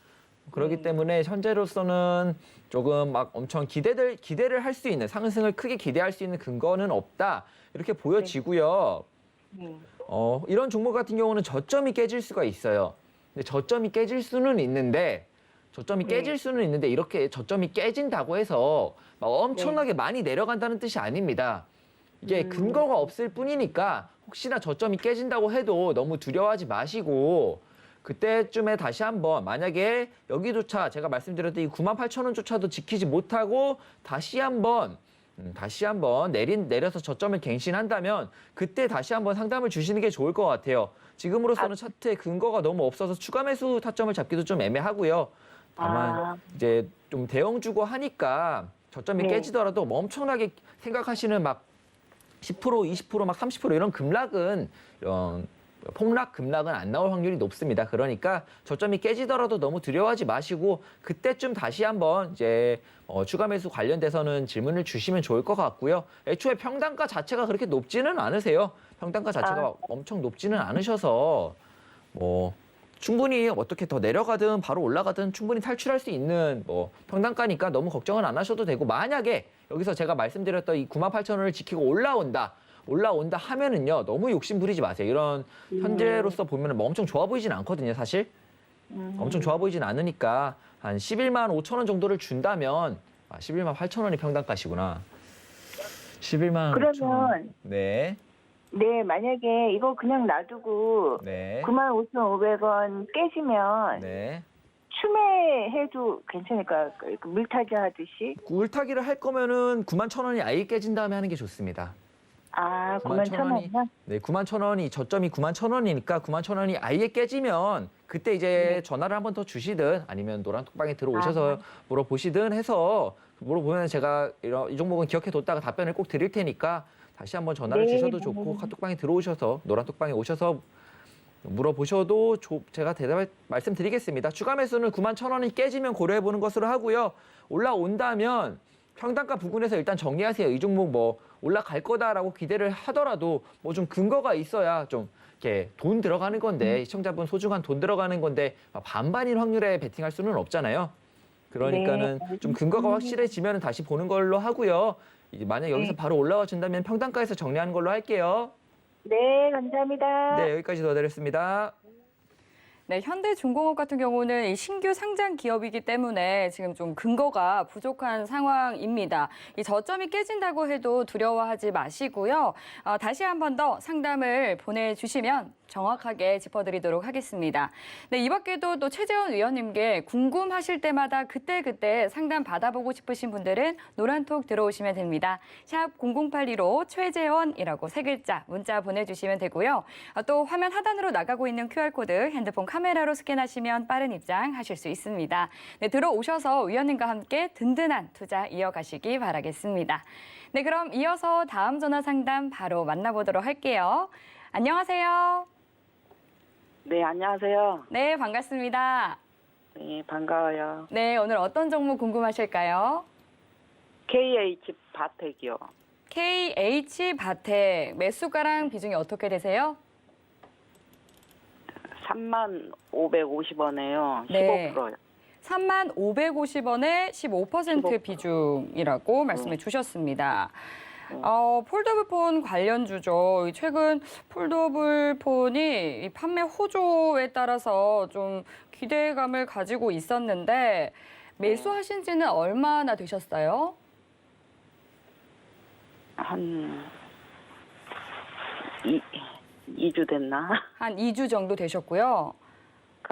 그렇기 때문에 현재로서는 조금 막 엄청 기대를 할 수 있는 상승을 크게 기대할 수 있는 근거는 없다. 이렇게 보여지고요. 이런 종목 같은 경우는 저점이 깨질 수가 있어요. 근데 저점이 깨질 수는 있는데 이렇게 저점이 깨진다고 해서 막 엄청나게 많이 내려간다는 뜻이 아닙니다. 이게 근거가 없을 뿐이니까 혹시나 저점이 깨진다고 해도 너무 두려워하지 마시고 그때쯤에 다시 한번 만약에 여기조차 제가 말씀드렸던 이 98,000원조차도 지키지 못하고 다시 한번 내려서 저점을 갱신한다면 그때 다시 한번 상담을 주시는 게 좋을 것 같아요. 지금으로서는 차트에 근거가 너무 없어서 추가 매수 타점을 잡기도 좀 애매하고요. 다만 이제 좀 대형 주고 하니까 저점이 깨지더라도 뭐 엄청나게 생각하시는 막 10%, 20%, 막 30% 이런 폭락 급락은 안 나올 확률이 높습니다. 그러니까 저점이 깨지더라도 너무 두려워하지 마시고 그때쯤 다시 한번 이제 추가 매수 관련돼서는 질문을 주시면 좋을 것 같고요. 애초에 평단가 자체가 그렇게 높지는 않으세요. 평단가 자체가 엄청 높지는 않으셔서 뭐 충분히 어떻게 더 내려가든 바로 올라가든 충분히 탈출할 수 있는 뭐 평단가니까 너무 걱정은 안 하셔도 되고, 만약에 여기서 제가 말씀드렸던 이 98,000원을 지키고 올라온다 하면은요, 너무 욕심 부리지 마세요. 이런 현재로서 보면은 뭐 엄청 좋아 보이진 않거든요, 사실. 엄청 좋아 보이진 않으니까 한 11만 5천 원 정도를 준다면, 11만 8천 원이 평단가시구나. 11만 5천 원. 그러면 네. 네, 만약에 이거 그냥 놔두고 네. 95,500원 깨지면 네. 추매해도 괜찮을까? 그 물타기 하듯이? 물타기를 할 거면은 91,000원이 아예 깨진 다음에 하는 게 좋습니다. 아, 91,000원이 91,000원이요? 네, 91,000원이 저점이 91,000원이니까 91,000원이 아예 깨지면 그때 이제 전화를 한 번 더 주시든 아니면 노란톡방에 들어오셔서 물어보시든 해서, 물어보면 제가 이 종목은 기억해 뒀다가 답변을 꼭 드릴 테니까 다시 한번 전화를 네, 주셔도 네. 좋고, 카톡방에 들어오셔서 노란톡방에 오셔서 물어보셔도 제가 말씀드리겠습니다. 추가 매수는 91,000원이 깨지면 고려해 보는 것으로 하고요. 올라온다면 평단가 부근에서 일단 정리하세요. 이 종목 뭐 올라갈 거다라고 기대를 하더라도 뭐 좀 근거가 있어야 좀 이렇게 돈 들어가는 건데, 시청자분 소중한 돈 들어가는 건데 반반인 확률에 베팅할 수는 없잖아요. 그러니까는 좀 근거가 확실해지면 다시 보는 걸로 하고요. 이제 만약 여기서 바로 올라와 준다면 평단가에서 정리하는 걸로 할게요. 네, 감사합니다. 네, 여기까지 도와드렸습니다. 네, 현대중공업 같은 경우는 이 신규 상장 기업이기 때문에 지금 좀 근거가 부족한 상황입니다. 이 저점이 깨진다고 해도 두려워하지 마시고요. 다시 한 번 더 상담을 보내주시면 정확하게 짚어드리도록 하겠습니다. 네, 이 밖에도 또 최재원 위원님께 궁금하실 때마다 그때그때 상담 받아보고 싶으신 분들은 노란톡 들어오시면 됩니다. 샵 0082로 최재원이라고 3글자 문자 보내주시면 되고요. 또 화면 하단으로 나가고 있는 QR코드 핸드폰 카메라로 스캔하시면 빠른 입장하실 수 있습니다. 네, 들어오셔서 위원님과 함께 든든한 투자 이어가시기 바라겠습니다. 네, 그럼 이어서 다음 전화 상담 바로 만나보도록 할게요. 안녕하세요. 네, 안녕하세요. 네, 반갑습니다. 네, 반가워요. 네, 오늘 어떤 종목 궁금하실까요? KH 바텍이요. KH 바텍 매수가랑 비중이 어떻게 되세요? 35,550원에요. 네. 15%요. 35,550원에 15% 비중이라고 말씀해 주셨습니다. 폴더블 폰 관련주죠. 최근 폴더블 폰이 이 판매 호조에 따라서 좀 기대감을 가지고 있었는데 매수하신 지는 얼마나 되셨어요? 한 2주 됐나? 한 2주 정도 되셨고요.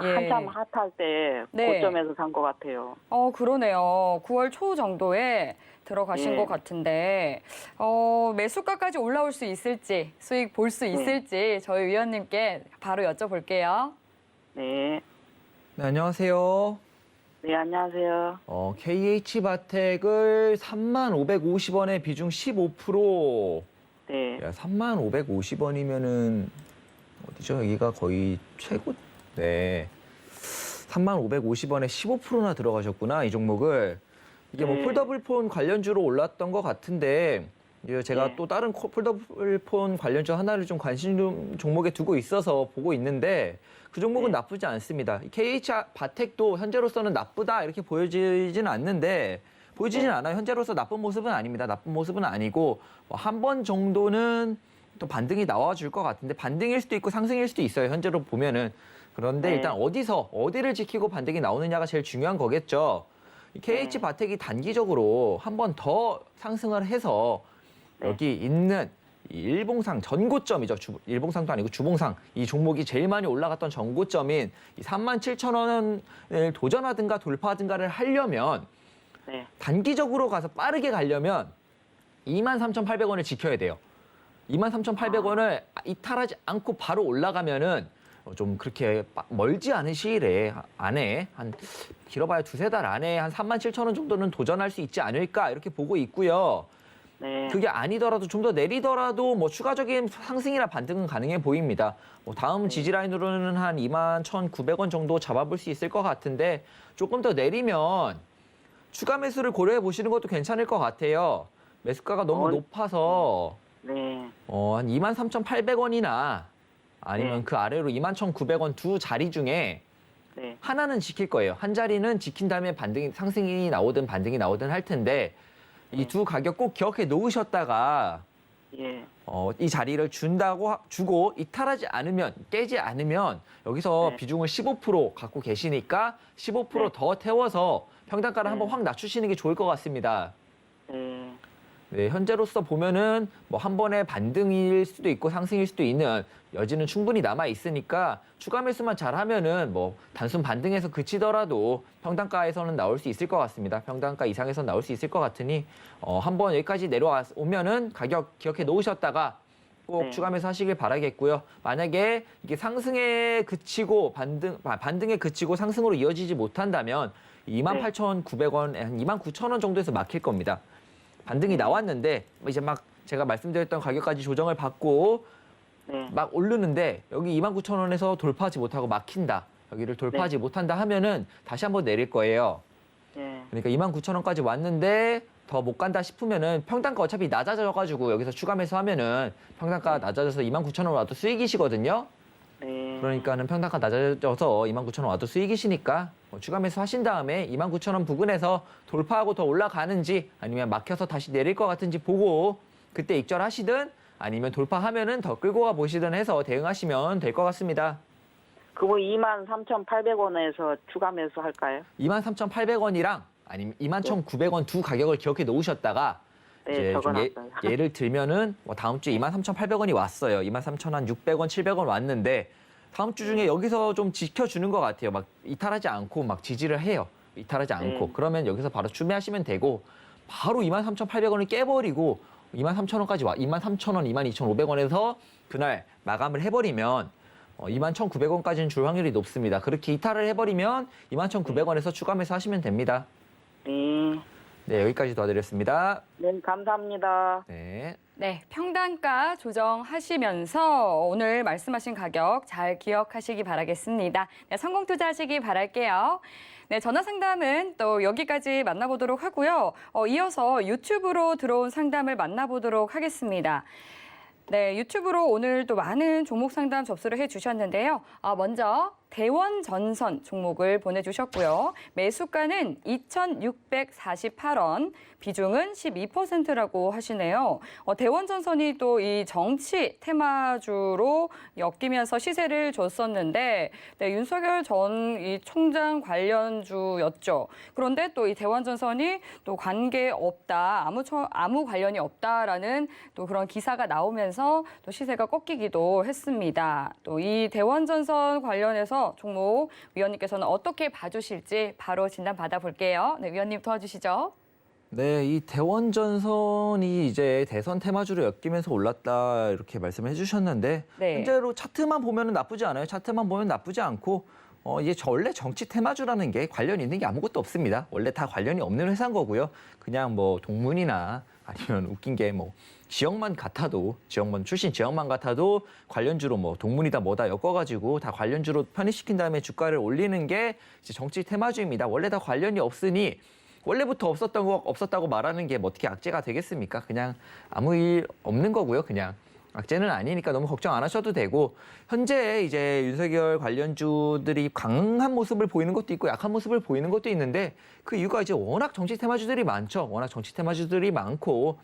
예. 한참 핫할 때 네. 고점에서 산 것 같아요. 그러네요. 9월 초 정도에 들어가신 예. 것 같은데 매수가까지 올라올 수 있을지, 수익 볼 수 있을지 저희 위원님께 바로 여쭤볼게요. 네. 네, 안녕하세요. 네, 안녕하세요. KH 바텍을 35,550원에 비중 15%. 네. 야, 35,550원이면은 어디죠? 여기가 거의 최고. 네. 35,550원에 15%나 들어가셨구나, 이 종목을. 이게 뭐 네. 폴더블폰 관련주로 올랐던 것 같은데, 이제 제가 네. 또 다른 폴더블폰 관련주 하나를 좀 관심 종목에 두고 있어서 보고 있는데, 그 종목은 네. 나쁘지 않습니다. KH 바텍도 현재로서는 나쁘다 이렇게 보여지지는 않는데, 보여지진 않아요. 현재로서 나쁜 모습은 아닙니다. 나쁜 모습은 아니고 한 번 정도는 또 반등이 나와줄 것 같은데, 반등일 수도 있고 상승일 수도 있어요. 현재로 보면은. 그런데 네. 일단 어디를 지키고 반등이 나오느냐가 제일 중요한 거겠죠. 이 KH 바텍이 단기적으로 한 번 더 상승을 해서 네. 여기 있는 이 일봉상 전고점이죠. 일봉상도 아니고 주봉상. 이 종목이 제일 많이 올라갔던 전고점인 이 37,000원을 도전하든가 돌파하든가를 하려면, 네. 단기적으로 가서 빠르게 가려면 23,800원을 지켜야 돼요. 23,800원을 이탈하지 않고 바로 올라가면은 좀 그렇게 멀지 않은 시일 안에 한 길어봐야 2-3달 안에 한 37,000원 정도는 도전할 수 있지 않을까 이렇게 보고 있고요. 네. 그게 아니더라도 좀 더 내리더라도 뭐 추가적인 상승이나 반등은 가능해 보입니다. 뭐 다음 지지라인으로는 한 21,900원 정도 잡아볼 수 있을 것 같은데, 조금 더 내리면 추가 매수를 고려해 보시는 것도 괜찮을 것 같아요. 매수가가 너무 높아서 네. 한 23,800원이나 아니면 네. 그 아래로 21,900원 두 자리 중에 네. 하나는 지킬 거예요. 한 자리는 지킨 다음에 상승이 나오든 반등이 나오든 할 텐데 이 두 가격 꼭 기억해 놓으셨다가 예. 이 자리를 주고 이탈하지 않으면, 깨지 않으면 여기서 네. 비중을 15% 갖고 계시니까 15% 네. 더 태워서 평단가를 네. 한번 확 낮추시는 게 좋을 것 같습니다. 네. 네, 현재로서 보면은 뭐 한 번에 반등일 수도 있고 상승일 수도 있는 여지는 충분히 남아 있으니까 추가 매수만 잘하면은 뭐 단순 반등에서 그치더라도 평단가에서는 나올 수 있을 것 같습니다. 평단가 이상에서 나올 수 있을 것 같으니 한번 여기까지 내려오면은 가격 기억해 놓으셨다가 꼭 네. 추가 매수하시길 바라겠고요. 만약에 이게 상승에 그치고 반등에 그치고 상승으로 이어지지 못한다면 28,900원, 한 29,000원 정도에서 막힐 겁니다. 반등이 나왔는데 이제 막 제가 말씀드렸던 가격까지 조정을 받고 네. 막 오르는데 여기 29,000원에서 돌파하지 못하고 막힌다. 여기를 돌파하지 못한다 하면은 다시 한번 내릴 거예요. 네. 그러니까 29,000원까지 왔는데 더 못 간다 싶으면은 평단가 어차피 낮아져가지고 여기서 추가 매수하면은 평단가 낮아져서 29,000원 와도 수익이시거든요. 네. 그러니까는 평단가 낮아져서 29,000원 와도 수익이시니까 추가 매수 하신 다음에 29,000원 부근에서 돌파하고 더 올라가는지 아니면 막혀서 다시 내릴 것 같은지 보고 그때 익절하시든 아니면 돌파하면은 더 끌고 가 보시든 해서 대응하시면 될 것 같습니다. 그거 23,800원에서 추가 매수 할까요? 23,800원이랑 아니면 21,900원 두 가격을 기억해 놓으셨다가 네, 이제 좀 적어놨어요. 예를 들면은 뭐 다음 주에 23,800원이 왔어요. 23,600원, 700원 왔는데 다음 주 중에 여기서 좀 지켜주는 것 같아요. 막 이탈하지 않고 막 지지를 해요. 이탈하지 않고. 그러면 여기서 바로 추매하시면 되고 바로 23,800원을 깨버리고 23,000원까지 23,000원, 22,500원에서 그날 마감을 해버리면 21,900원까지는 줄 확률이 높습니다. 그렇게 이탈을 해버리면 21,900원에서 추가 매수하시면 됩니다. 네. 네, 여기까지 도와드렸습니다. 네, 감사합니다. 네. 네, 평단가 조정하시면서 오늘 말씀하신 가격 잘 기억하시기 바라겠습니다. 네, 성공 투자하시기 바랄게요. 네, 전화 상담은 또 여기까지 만나보도록 하고요. 이어서 유튜브로 들어온 상담을 만나보도록 하겠습니다. 네, 유튜브로 오늘 또 많은 종목 상담 접수를 해주셨는데요. 먼저 대원전선 종목을 보내주셨고요. 매수가는 2,648원, 비중은 12%라고 하시네요. 대원전선이 또 이 정치 테마주로 엮이면서 시세를 줬었는데 네, 윤석열 전 이 총장 관련주였죠. 그런데 또 이 대원전선이 또 관계 없다, 아무 관련이 없다라는 또 그런 기사가 나오면서 또 시세가 꺾이기도 했습니다. 또 이 대원전선 관련해서 종목 위원님께서는 어떻게 봐주실지 바로 진단 받아볼게요. 네, 위원님 도와주시죠. 네, 이 대원전선이 이제 대선 테마주로 엮이면서 올랐다 이렇게 말씀을 해주셨는데 네. 현재로 차트만 보면 나쁘지 않아요. 차트만 보면 나쁘지 않고 이게 원래 정치 테마주라는 게 관련 있는 게 아무것도 없습니다. 원래 다 관련이 없는 회사인 거고요. 그냥 뭐 동문이나 아니면 웃긴 게 뭐 지역만 같아도 출신 지역만 같아도 관련주로 뭐 동문이다 뭐다 엮어가지고 다 관련주로 편입시킨 다음에 주가를 올리는 게 이제 정치 테마주입니다. 원래 다 관련이 없으니 원래부터 없었다고 말하는 게 뭐 어떻게 악재가 되겠습니까? 그냥 아무 일 없는 거고요. 그냥 악재는 아니니까 너무 걱정 안 하셔도 되고 현재 이제 윤석열 관련주들이 강한 모습을 보이는 것도 있고 약한 모습을 보이는 것도 있는데 그 이유가 이제 워낙 정치 테마주들이 많죠. 워낙 정치 테마주들이 많고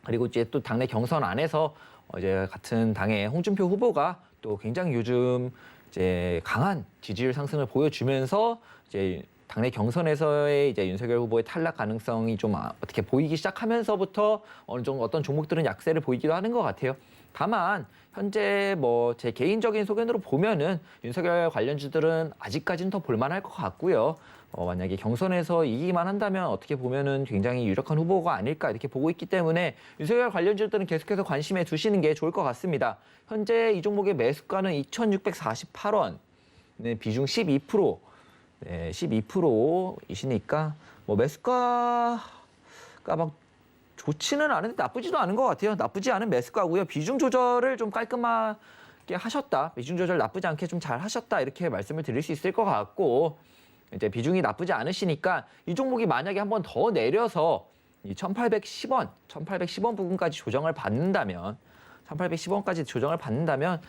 그리고 이제 또 당내 경선 안에서 이제 같은 당의 홍준표 후보가 또 굉장히 요즘 이제 강한 지지율 상승을 보여주면서 이제 당내 경선에서의 이제 윤석열 후보의 탈락 가능성이 좀 어떻게 보이기 시작하면서부터 어느 정도 어떤 종목들은 약세를 보이기도 하는 것 같아요. 다만 현재 뭐 제 개인적인 소견으로 보면은 윤석열 관련주들은 아직까지는 더 볼만할 것 같고요. 만약에 경선에서 이기기만 한다면 어떻게 보면은 굉장히 유력한 후보가 아닐까 이렇게 보고 있기 때문에 윤석열 관련주들은 계속해서 관심에 두시는 게 좋을 것 같습니다. 현재 이 종목의 매수가는 2,648원, 네, 비중 12%. 네, 12%이시니까 뭐 매수가가 막 좋지는 않은데 나쁘지도 않은 것 같아요. 나쁘지 않은 매수가고요. 비중 조절을 좀 깔끔하게 하셨다. 비중 조절 나쁘지 않게 좀 잘 하셨다. 이렇게 말씀을 드릴 수 있을 것 같고 이제 비중이 나쁘지 않으시니까 이 종목이 만약에 한번 더 내려서 이 1,810원 부근까지 조정을 받는다면 1,810원까지 조정을 받는다면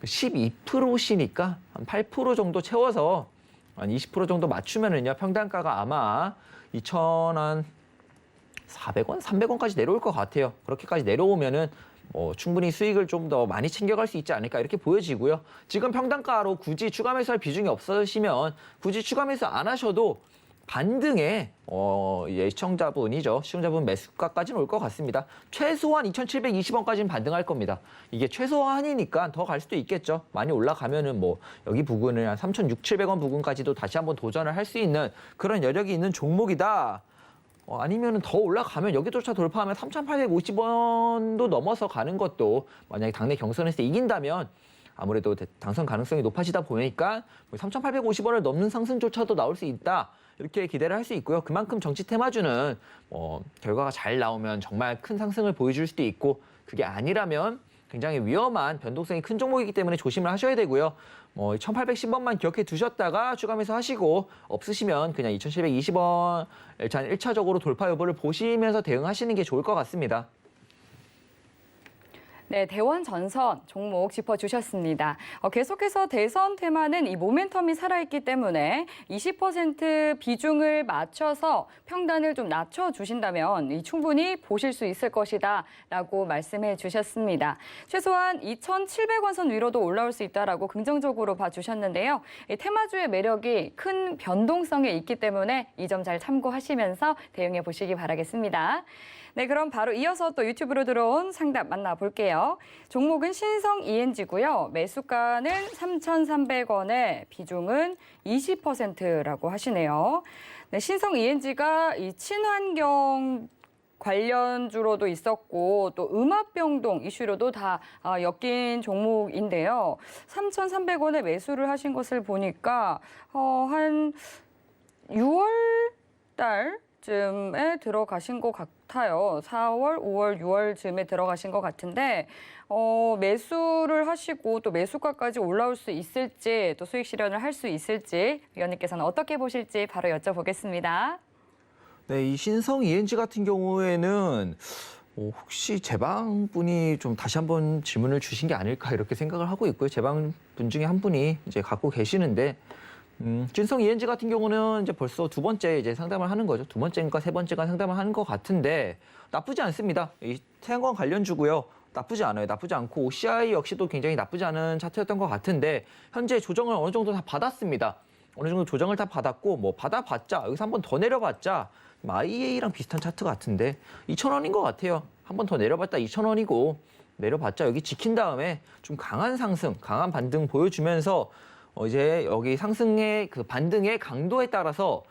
12%시니까 한 8% 정도 채워서 한 20% 정도 맞추면은요, 평단가가 아마 2,400원, 300원까지 내려올 것 같아요. 그렇게까지 내려오면은 충분히 수익을 좀 더 많이 챙겨갈 수 있지 않을까 이렇게 보여지고요. 지금 평단가로 굳이 추가 매수할 비중이 없으시면 굳이 추가 매수 안 하셔도 반등에 시청자분 매수가까지는 올 것 같습니다. 최소한 2,720원까지는 반등할 겁니다. 이게 최소한이니까 더 갈 수도 있겠죠. 많이 올라가면은 여기 부근을 한 3,600~700원 부근까지도 다시 한번 도전을 할 수 있는 그런 여력이 있는 종목이다. 아니면은 더 올라가면 여기조차 돌파하면 3,850원도 넘어서 가는 것도 만약에 당내 경선에서 이긴다면 아무래도 당선 가능성이 높아지다 보니까 3,850원을 넘는 상승조차도 나올 수 있다. 이렇게 기대를 할 수 있고요. 그만큼 정치 테마주는 결과가 잘 나오면 정말 큰 상승을 보여줄 수도 있고 그게 아니라면 굉장히 위험한 변동성이 큰 종목이기 때문에 조심을 하셔야 되고요. 1,810원만 기억해 두셨다가 추가 매수하시고 없으시면 그냥 2,720원 일단 1차적으로 돌파 여부를 보시면서 대응하시는 게 좋을 것 같습니다. 네, 대원 전선 종목 짚어주셨습니다. 계속해서 대선 테마는 이 모멘텀이 살아있기 때문에 20% 비중을 맞춰서 평단을 좀 낮춰주신다면 충분히 보실 수 있을 것이다 라고 말씀해 주셨습니다. 최소한 2,700원 선 위로도 올라올 수 있다라고 긍정적으로 봐주셨는데요. 이 테마주의 매력이 큰 변동성이 있기 때문에 이 점 잘 참고하시면서 대응해 보시기 바라겠습니다. 네, 그럼 바로 이어서 또 유튜브로 들어온 상담 만나볼게요. 종목은 신성 ENG고요. 매수가는 3,300원에 비중은 20%라고 하시네요. 네, 신성 ENG가 이 친환경 관련주로도 있었고 또 음압병동 이슈로도 다 엮인 종목인데요. 3,300원에 매수를 하신 것을 보니까 한 6월 달 쯤에 들어가신 것 같아요. 4월, 5월, 6월쯤에 들어가신 것 같은데 매수를 하시고 또 매수가까지 올라올 수 있을지 또 수익 실현을 할 수 있을지 위원님께서는 어떻게 보실지 바로 여쭤보겠습니다. 네, 이 신성 ENG 같은 경우에는 혹시 제방분이 좀 다시 한번 질문을 주신 게 아닐까 이렇게 생각을 하고 있고요. 제방분 중에 한 분이 이제 갖고 계시는데 신성 ENG 같은 경우는 이제 벌써 두 번째 이제 상담을 하는 거죠. 두 번째인가 세 번째가 상담을 하는 것 같은데 나쁘지 않습니다. 이 태양광 관련주고요. 나쁘지 않아요. 나쁘지 않고 OCI 역시도 굉장히 나쁘지 않은 차트였던 것 같은데 현재 조정을 어느 정도 다 받았습니다. 어느 정도 조정을 다 받았고 받아봤자 여기서 한 번 더 내려봤자 IEA랑 비슷한 차트 같은데 2,000원인 것 같아요. 한 번 더 내려봤다 2,000원이고 내려봤자 여기 지킨 다음에 좀 강한 상승, 강한 반등 보여주면서 이제 여기 상승의 그 반등의 강도에 따라서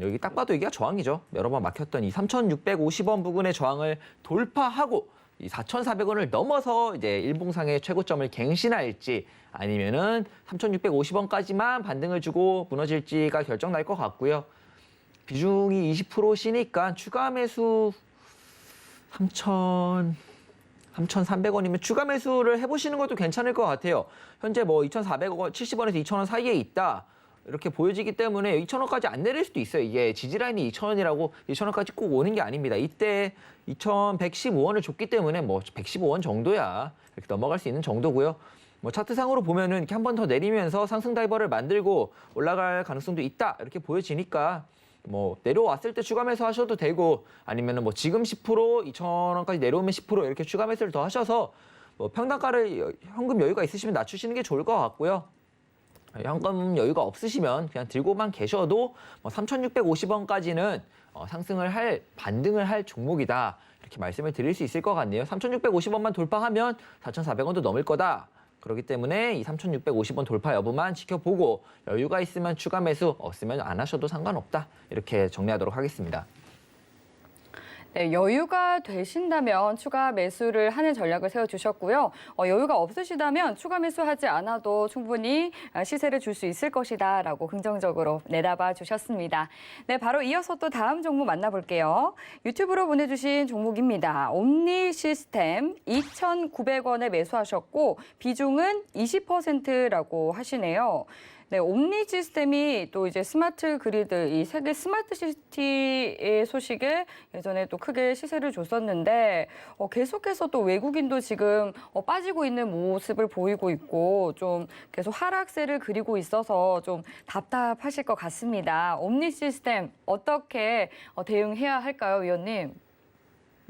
여기 딱 봐도 여기가 저항이죠. 여러 번 막혔던 이 3,650원 부근의 저항을 돌파하고 이 4,400원을 넘어서 이제 일봉상의 최고점을 갱신할지 아니면은 3,650원까지만 반등을 주고 무너질지가 결정 날 것 같고요. 비중이 20%시니까 추가 매수 3,300원이면 추가 매수를 해보시는 것도 괜찮을 것 같아요. 현재 2,400원, 70원에서 2,000원 사이에 있다. 이렇게 보여지기 때문에 2,000원까지 안 내릴 수도 있어요. 이게 지지라인이 2,000원이라고 2,000원까지 꼭 오는 게 아닙니다. 이때 2,115원을 줬기 때문에 115원 정도야. 이렇게 넘어갈 수 있는 정도고요. 차트상으로 보면은 이렇게 한 번 더 내리면서 상승 다이버를 만들고 올라갈 가능성도 있다. 이렇게 보여지니까 내려왔을 때 추가 매수 하셔도 되고 아니면은 지금 10%, 2,000원까지 내려오면 10% 이렇게 추가 매수를 더 하셔서 평단가를 현금 여유가 있으시면 낮추시는 게 좋을 것 같고요. 현금 여유가 없으시면 그냥 들고만 계셔도 3,650원까지는 반등을 할 종목이다. 이렇게 말씀을 드릴 수 있을 것 같네요. 3,650원만 돌파하면 4,400원도 넘을 거다. 그렇기 때문에 이 3,650원 돌파 여부만 지켜보고 여유가 있으면 추가 매수, 없으면 안 하셔도 상관없다. 이렇게 정리하도록 하겠습니다. 네, 여유가 되신다면 추가 매수를 하는 전략을 세워주셨고요. 여유가 없으시다면 추가 매수하지 않아도 충분히 시세를 줄 수 있을 것이다 라고 긍정적으로 내다봐 주셨습니다. 네, 바로 이어서 또 다음 종목 만나볼게요. 유튜브로 보내주신 종목입니다. 옴니 시스템 2,900원에 매수하셨고 비중은 20%라고 하시네요. 네, 옴니 시스템이 또 이제 스마트 그리드, 이 세계 스마트 시티의 소식에 예전에 또 크게 시세를 줬었는데 계속해서 또 외국인도 지금 빠지고 있는 모습을 보이고 있고 좀 계속 하락세를 그리고 있어서 좀 답답하실 것 같습니다. 옴니 시스템 어떻게 대응해야 할까요, 위원님?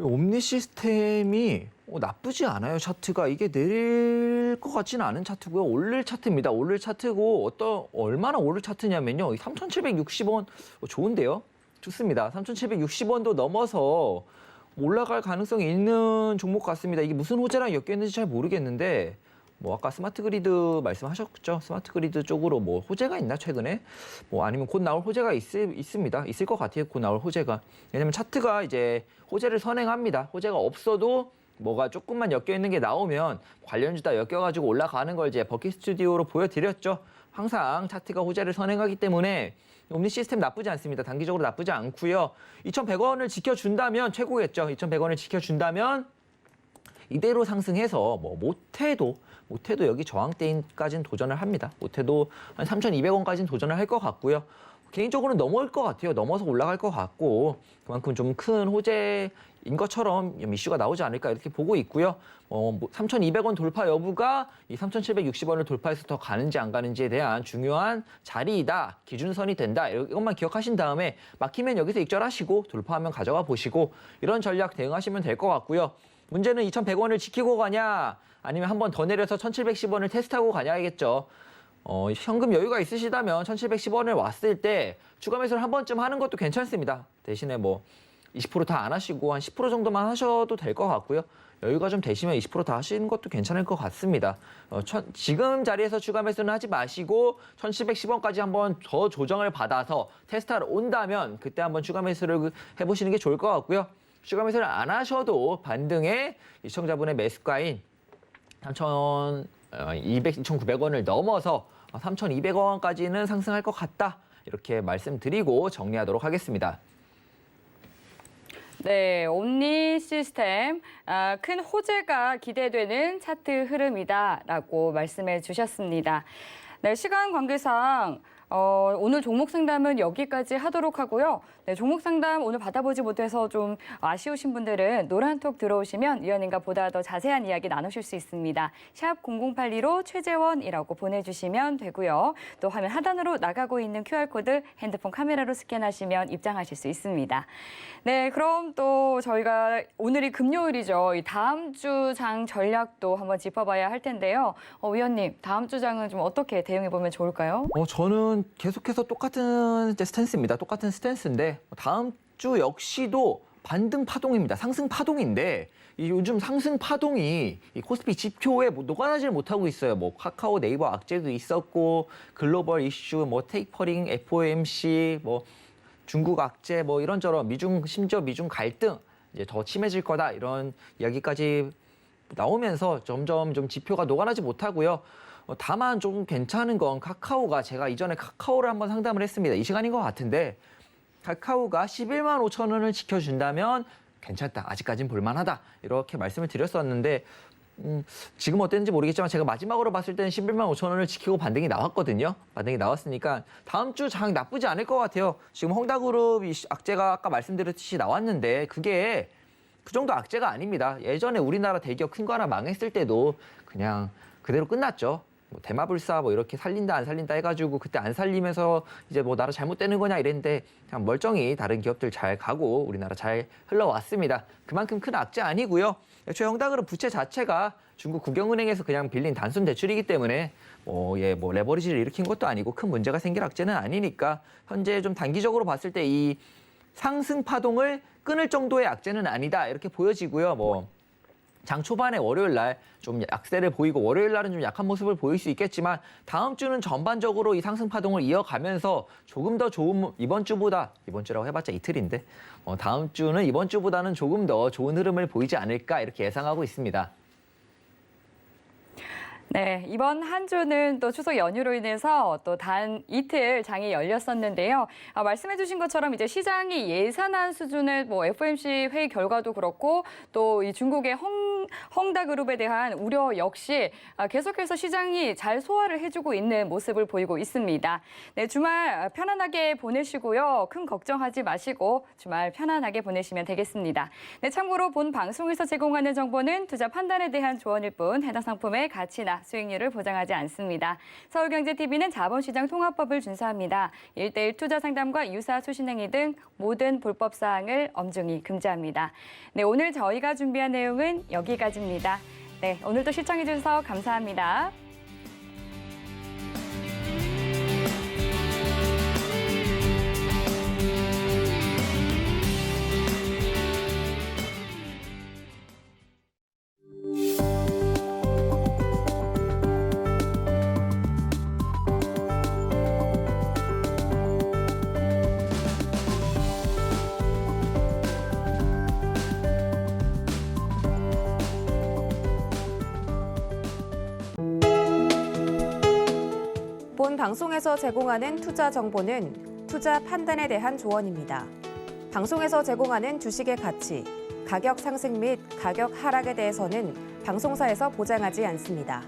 옴니 시스템이 나쁘지 않아요. 차트가 이게 내릴 것 같지는 않은 차트고요. 오를 차트입니다. 오를 차트고 얼마나 오를 차트냐면요. 3,760원 좋은데요. 좋습니다. 3,760원도 넘어서 올라갈 가능성이 있는 종목 같습니다. 이게 무슨 호재랑 엮여 있는지 잘 모르겠는데 뭐 아까 스마트 그리드 말씀하셨죠. 스마트 그리드 쪽으로 뭐 호재가 있나 최근에? 뭐 아니면 곧 나올 호재가 있습니다. 있을 것 같아요. 곧 나올 호재가. 왜냐면 차트가 이제 호재를 선행합니다. 호재가 없어도 뭐가 조금만 엮여 있는 게 나오면 관련주 다 엮여가지고 올라가는 걸 이제 버킷 스튜디오로 보여드렸죠. 항상 차트가 호재를 선행하기 때문에 옴니 시스템 나쁘지 않습니다. 단기적으로 나쁘지 않고요. 2,100원을 지켜준다면 최고겠죠. 2,100원을 지켜준다면 이대로 상승해서 뭐 못해도 여기 저항대인까지는 도전을 합니다. 못해도 한 3,200원까지는 도전을 할 것 같고요. 개인적으로는 넘어올 것 같아요. 넘어서 올라갈 것 같고 그만큼 좀 큰 호재인 것처럼 이슈가 나오지 않을까 이렇게 보고 있고요. 3,200원 돌파 여부가 이 3,760원을 돌파해서 더 가는지 안 가는지에 대한 중요한 자리이다. 기준선이 된다. 이것만 기억하신 다음에 막히면 여기서 익절하시고 돌파하면 가져가 보시고 이런 전략 대응하시면 될 것 같고요. 문제는 2,100원을 지키고 가냐 아니면 한 번 더 내려서 1,710원을 테스트하고 가냐겠죠. 현금 여유가 있으시다면 1,710원을 왔을 때 추가 매수를 한 번쯤 하는 것도 괜찮습니다. 대신에 뭐 20% 다 안 하시고 한 10% 정도만 하셔도 될 것 같고요. 여유가 좀 되시면 20% 다 하시는 것도 괜찮을 것 같습니다. 지금 자리에서 추가 매수는 하지 마시고 1,710원까지 한번 더 조정을 받아서 테스트하러 온다면 그때 한번 추가 매수를 해보시는 게 좋을 것 같고요. 추가 매수를 안 하셔도 반등에 시청자분의 매수가인 2,900원을 넘어서 3,200원까지는 상승할 것 같다. 이렇게 말씀드리고 정리하도록 하겠습니다. 네, 옴니 시스템 큰 호재가 기대되는 차트 흐름이다라고 말씀해 주셨습니다. 네, 시간 관계상 오늘 종목 상담은 여기까지 하도록 하고요. 네, 종목 상담 오늘 받아보지 못해서 좀 아쉬우신 분들은 노란톡 들어오시면 위원님과 보다 더 자세한 이야기 나누실 수 있습니다. 샵 0082로 최재원이라고 보내주시면 되고요. 또 화면 하단으로 나가고 있는 QR코드 핸드폰 카메라로 스캔하시면 입장하실 수 있습니다. 네, 그럼 또 저희가 오늘이 금요일이죠. 이 다음 주 장 전략도 한번 짚어봐야 할 텐데요. 위원님, 다음 주 장은 좀 어떻게 대응해보면 좋을까요? 저는 계속해서 똑같은 스탠스입니다. 똑같은 스탠스인데 다음 주 역시도 반등 파동입니다. 상승 파동인데 요즘 상승 파동이 이 코스피 지표에 녹아나질 못하고 있어요. 뭐 카카오 네이버 악재도 있었고 글로벌 이슈, 뭐 테이퍼링, FOMC, 뭐 중국 악재, 뭐 이런저런 심지어 미중 갈등 이제 더 심해질 거다 이런 이야기까지 나오면서 점점 좀 지표가 녹아나지 못하고요. 다만 좀 괜찮은 건 카카오가 제가 이전에 카카오를 한번 상담을 했습니다. 이 시간인 것 같은데 카카오가 11만 5천 원을 지켜준다면 괜찮다. 아직까지는 볼만하다. 이렇게 말씀을 드렸었는데 지금 어땠는지 모르겠지만 제가 마지막으로 봤을 때는 11만 5천 원을 지키고 반등이 나왔거든요. 반등이 나왔으니까 다음 주 장 나쁘지 않을 것 같아요. 지금 헝다그룹 악재가 아까 말씀드렸듯이 나왔는데 그게 그 정도 악재가 아닙니다. 예전에 우리나라 대기업 큰 거 하나 망했을 때도 그냥 그대로 끝났죠. 뭐 대마불사 뭐 이렇게 살린다 안 살린다 해가지고 그때 안 살리면서 이제 뭐 나라 잘못되는 거냐 이랬는데 그냥 멀쩡히 다른 기업들 잘 가고 우리나라 잘 흘러왔습니다. 그만큼 큰 악재 아니고요. 애초에 헝다그룹 부채 자체가 중국 국영은행에서 그냥 빌린 단순 대출이기 때문에 뭐 레버리지를 일으킨 것도 아니고 큰 문제가 생길 악재는 아니니까 현재 좀 단기적으로 봤을 때 이 상승 파동을 끊을 정도의 악재는 아니다 이렇게 보여지고요. 뭐 장 초반에 월요일 날 좀 약세를 보이고 월요일 날은 좀 약한 모습을 보일 수 있겠지만 다음 주는 전반적으로 이 상승 파동을 이어가면서 조금 더 좋은 이번 주라고 해봤자 이틀인데 다음 주는 이번 주보다는 조금 더 좋은 흐름을 보이지 않을까 이렇게 예상하고 있습니다. 네, 이번 한 주는 또 추석 연휴로 인해서 또 단 이틀 장이 열렸었는데요. 말씀해 주신 것처럼 이제 시장이 예상한 수준의 뭐 FOMC 회의 결과도 그렇고 또 이 중국의 헝다그룹에 대한 우려 역시 계속해서 시장이 잘 소화를 해주고 있는 모습을 보이고 있습니다. 네, 주말 편안하게 보내시고요. 큰 걱정하지 마시고 주말 편안하게 보내시면 되겠습니다. 네, 참고로 본 방송에서 제공하는 정보는 투자 판단에 대한 조언일 뿐 해당 상품의 가치나 수익률을 보장하지 않습니다. 서울경제TV는 자본시장 통합법을 준수합니다. 1:1 투자 상담과 유사 수신행위 등 모든 불법 사항을 엄중히 금지합니다. 네, 오늘 저희가 준비한 내용은 여기까지입니다. 네, 오늘도 시청해 주셔서 감사합니다. 본 방송에서 제공하는 투자 정보는 투자 판단에 대한 조언입니다. 방송에서 제공하는 주식의 가치, 가격 상승 및 가격 하락에 대해서는 방송사에서 보장하지 않습니다.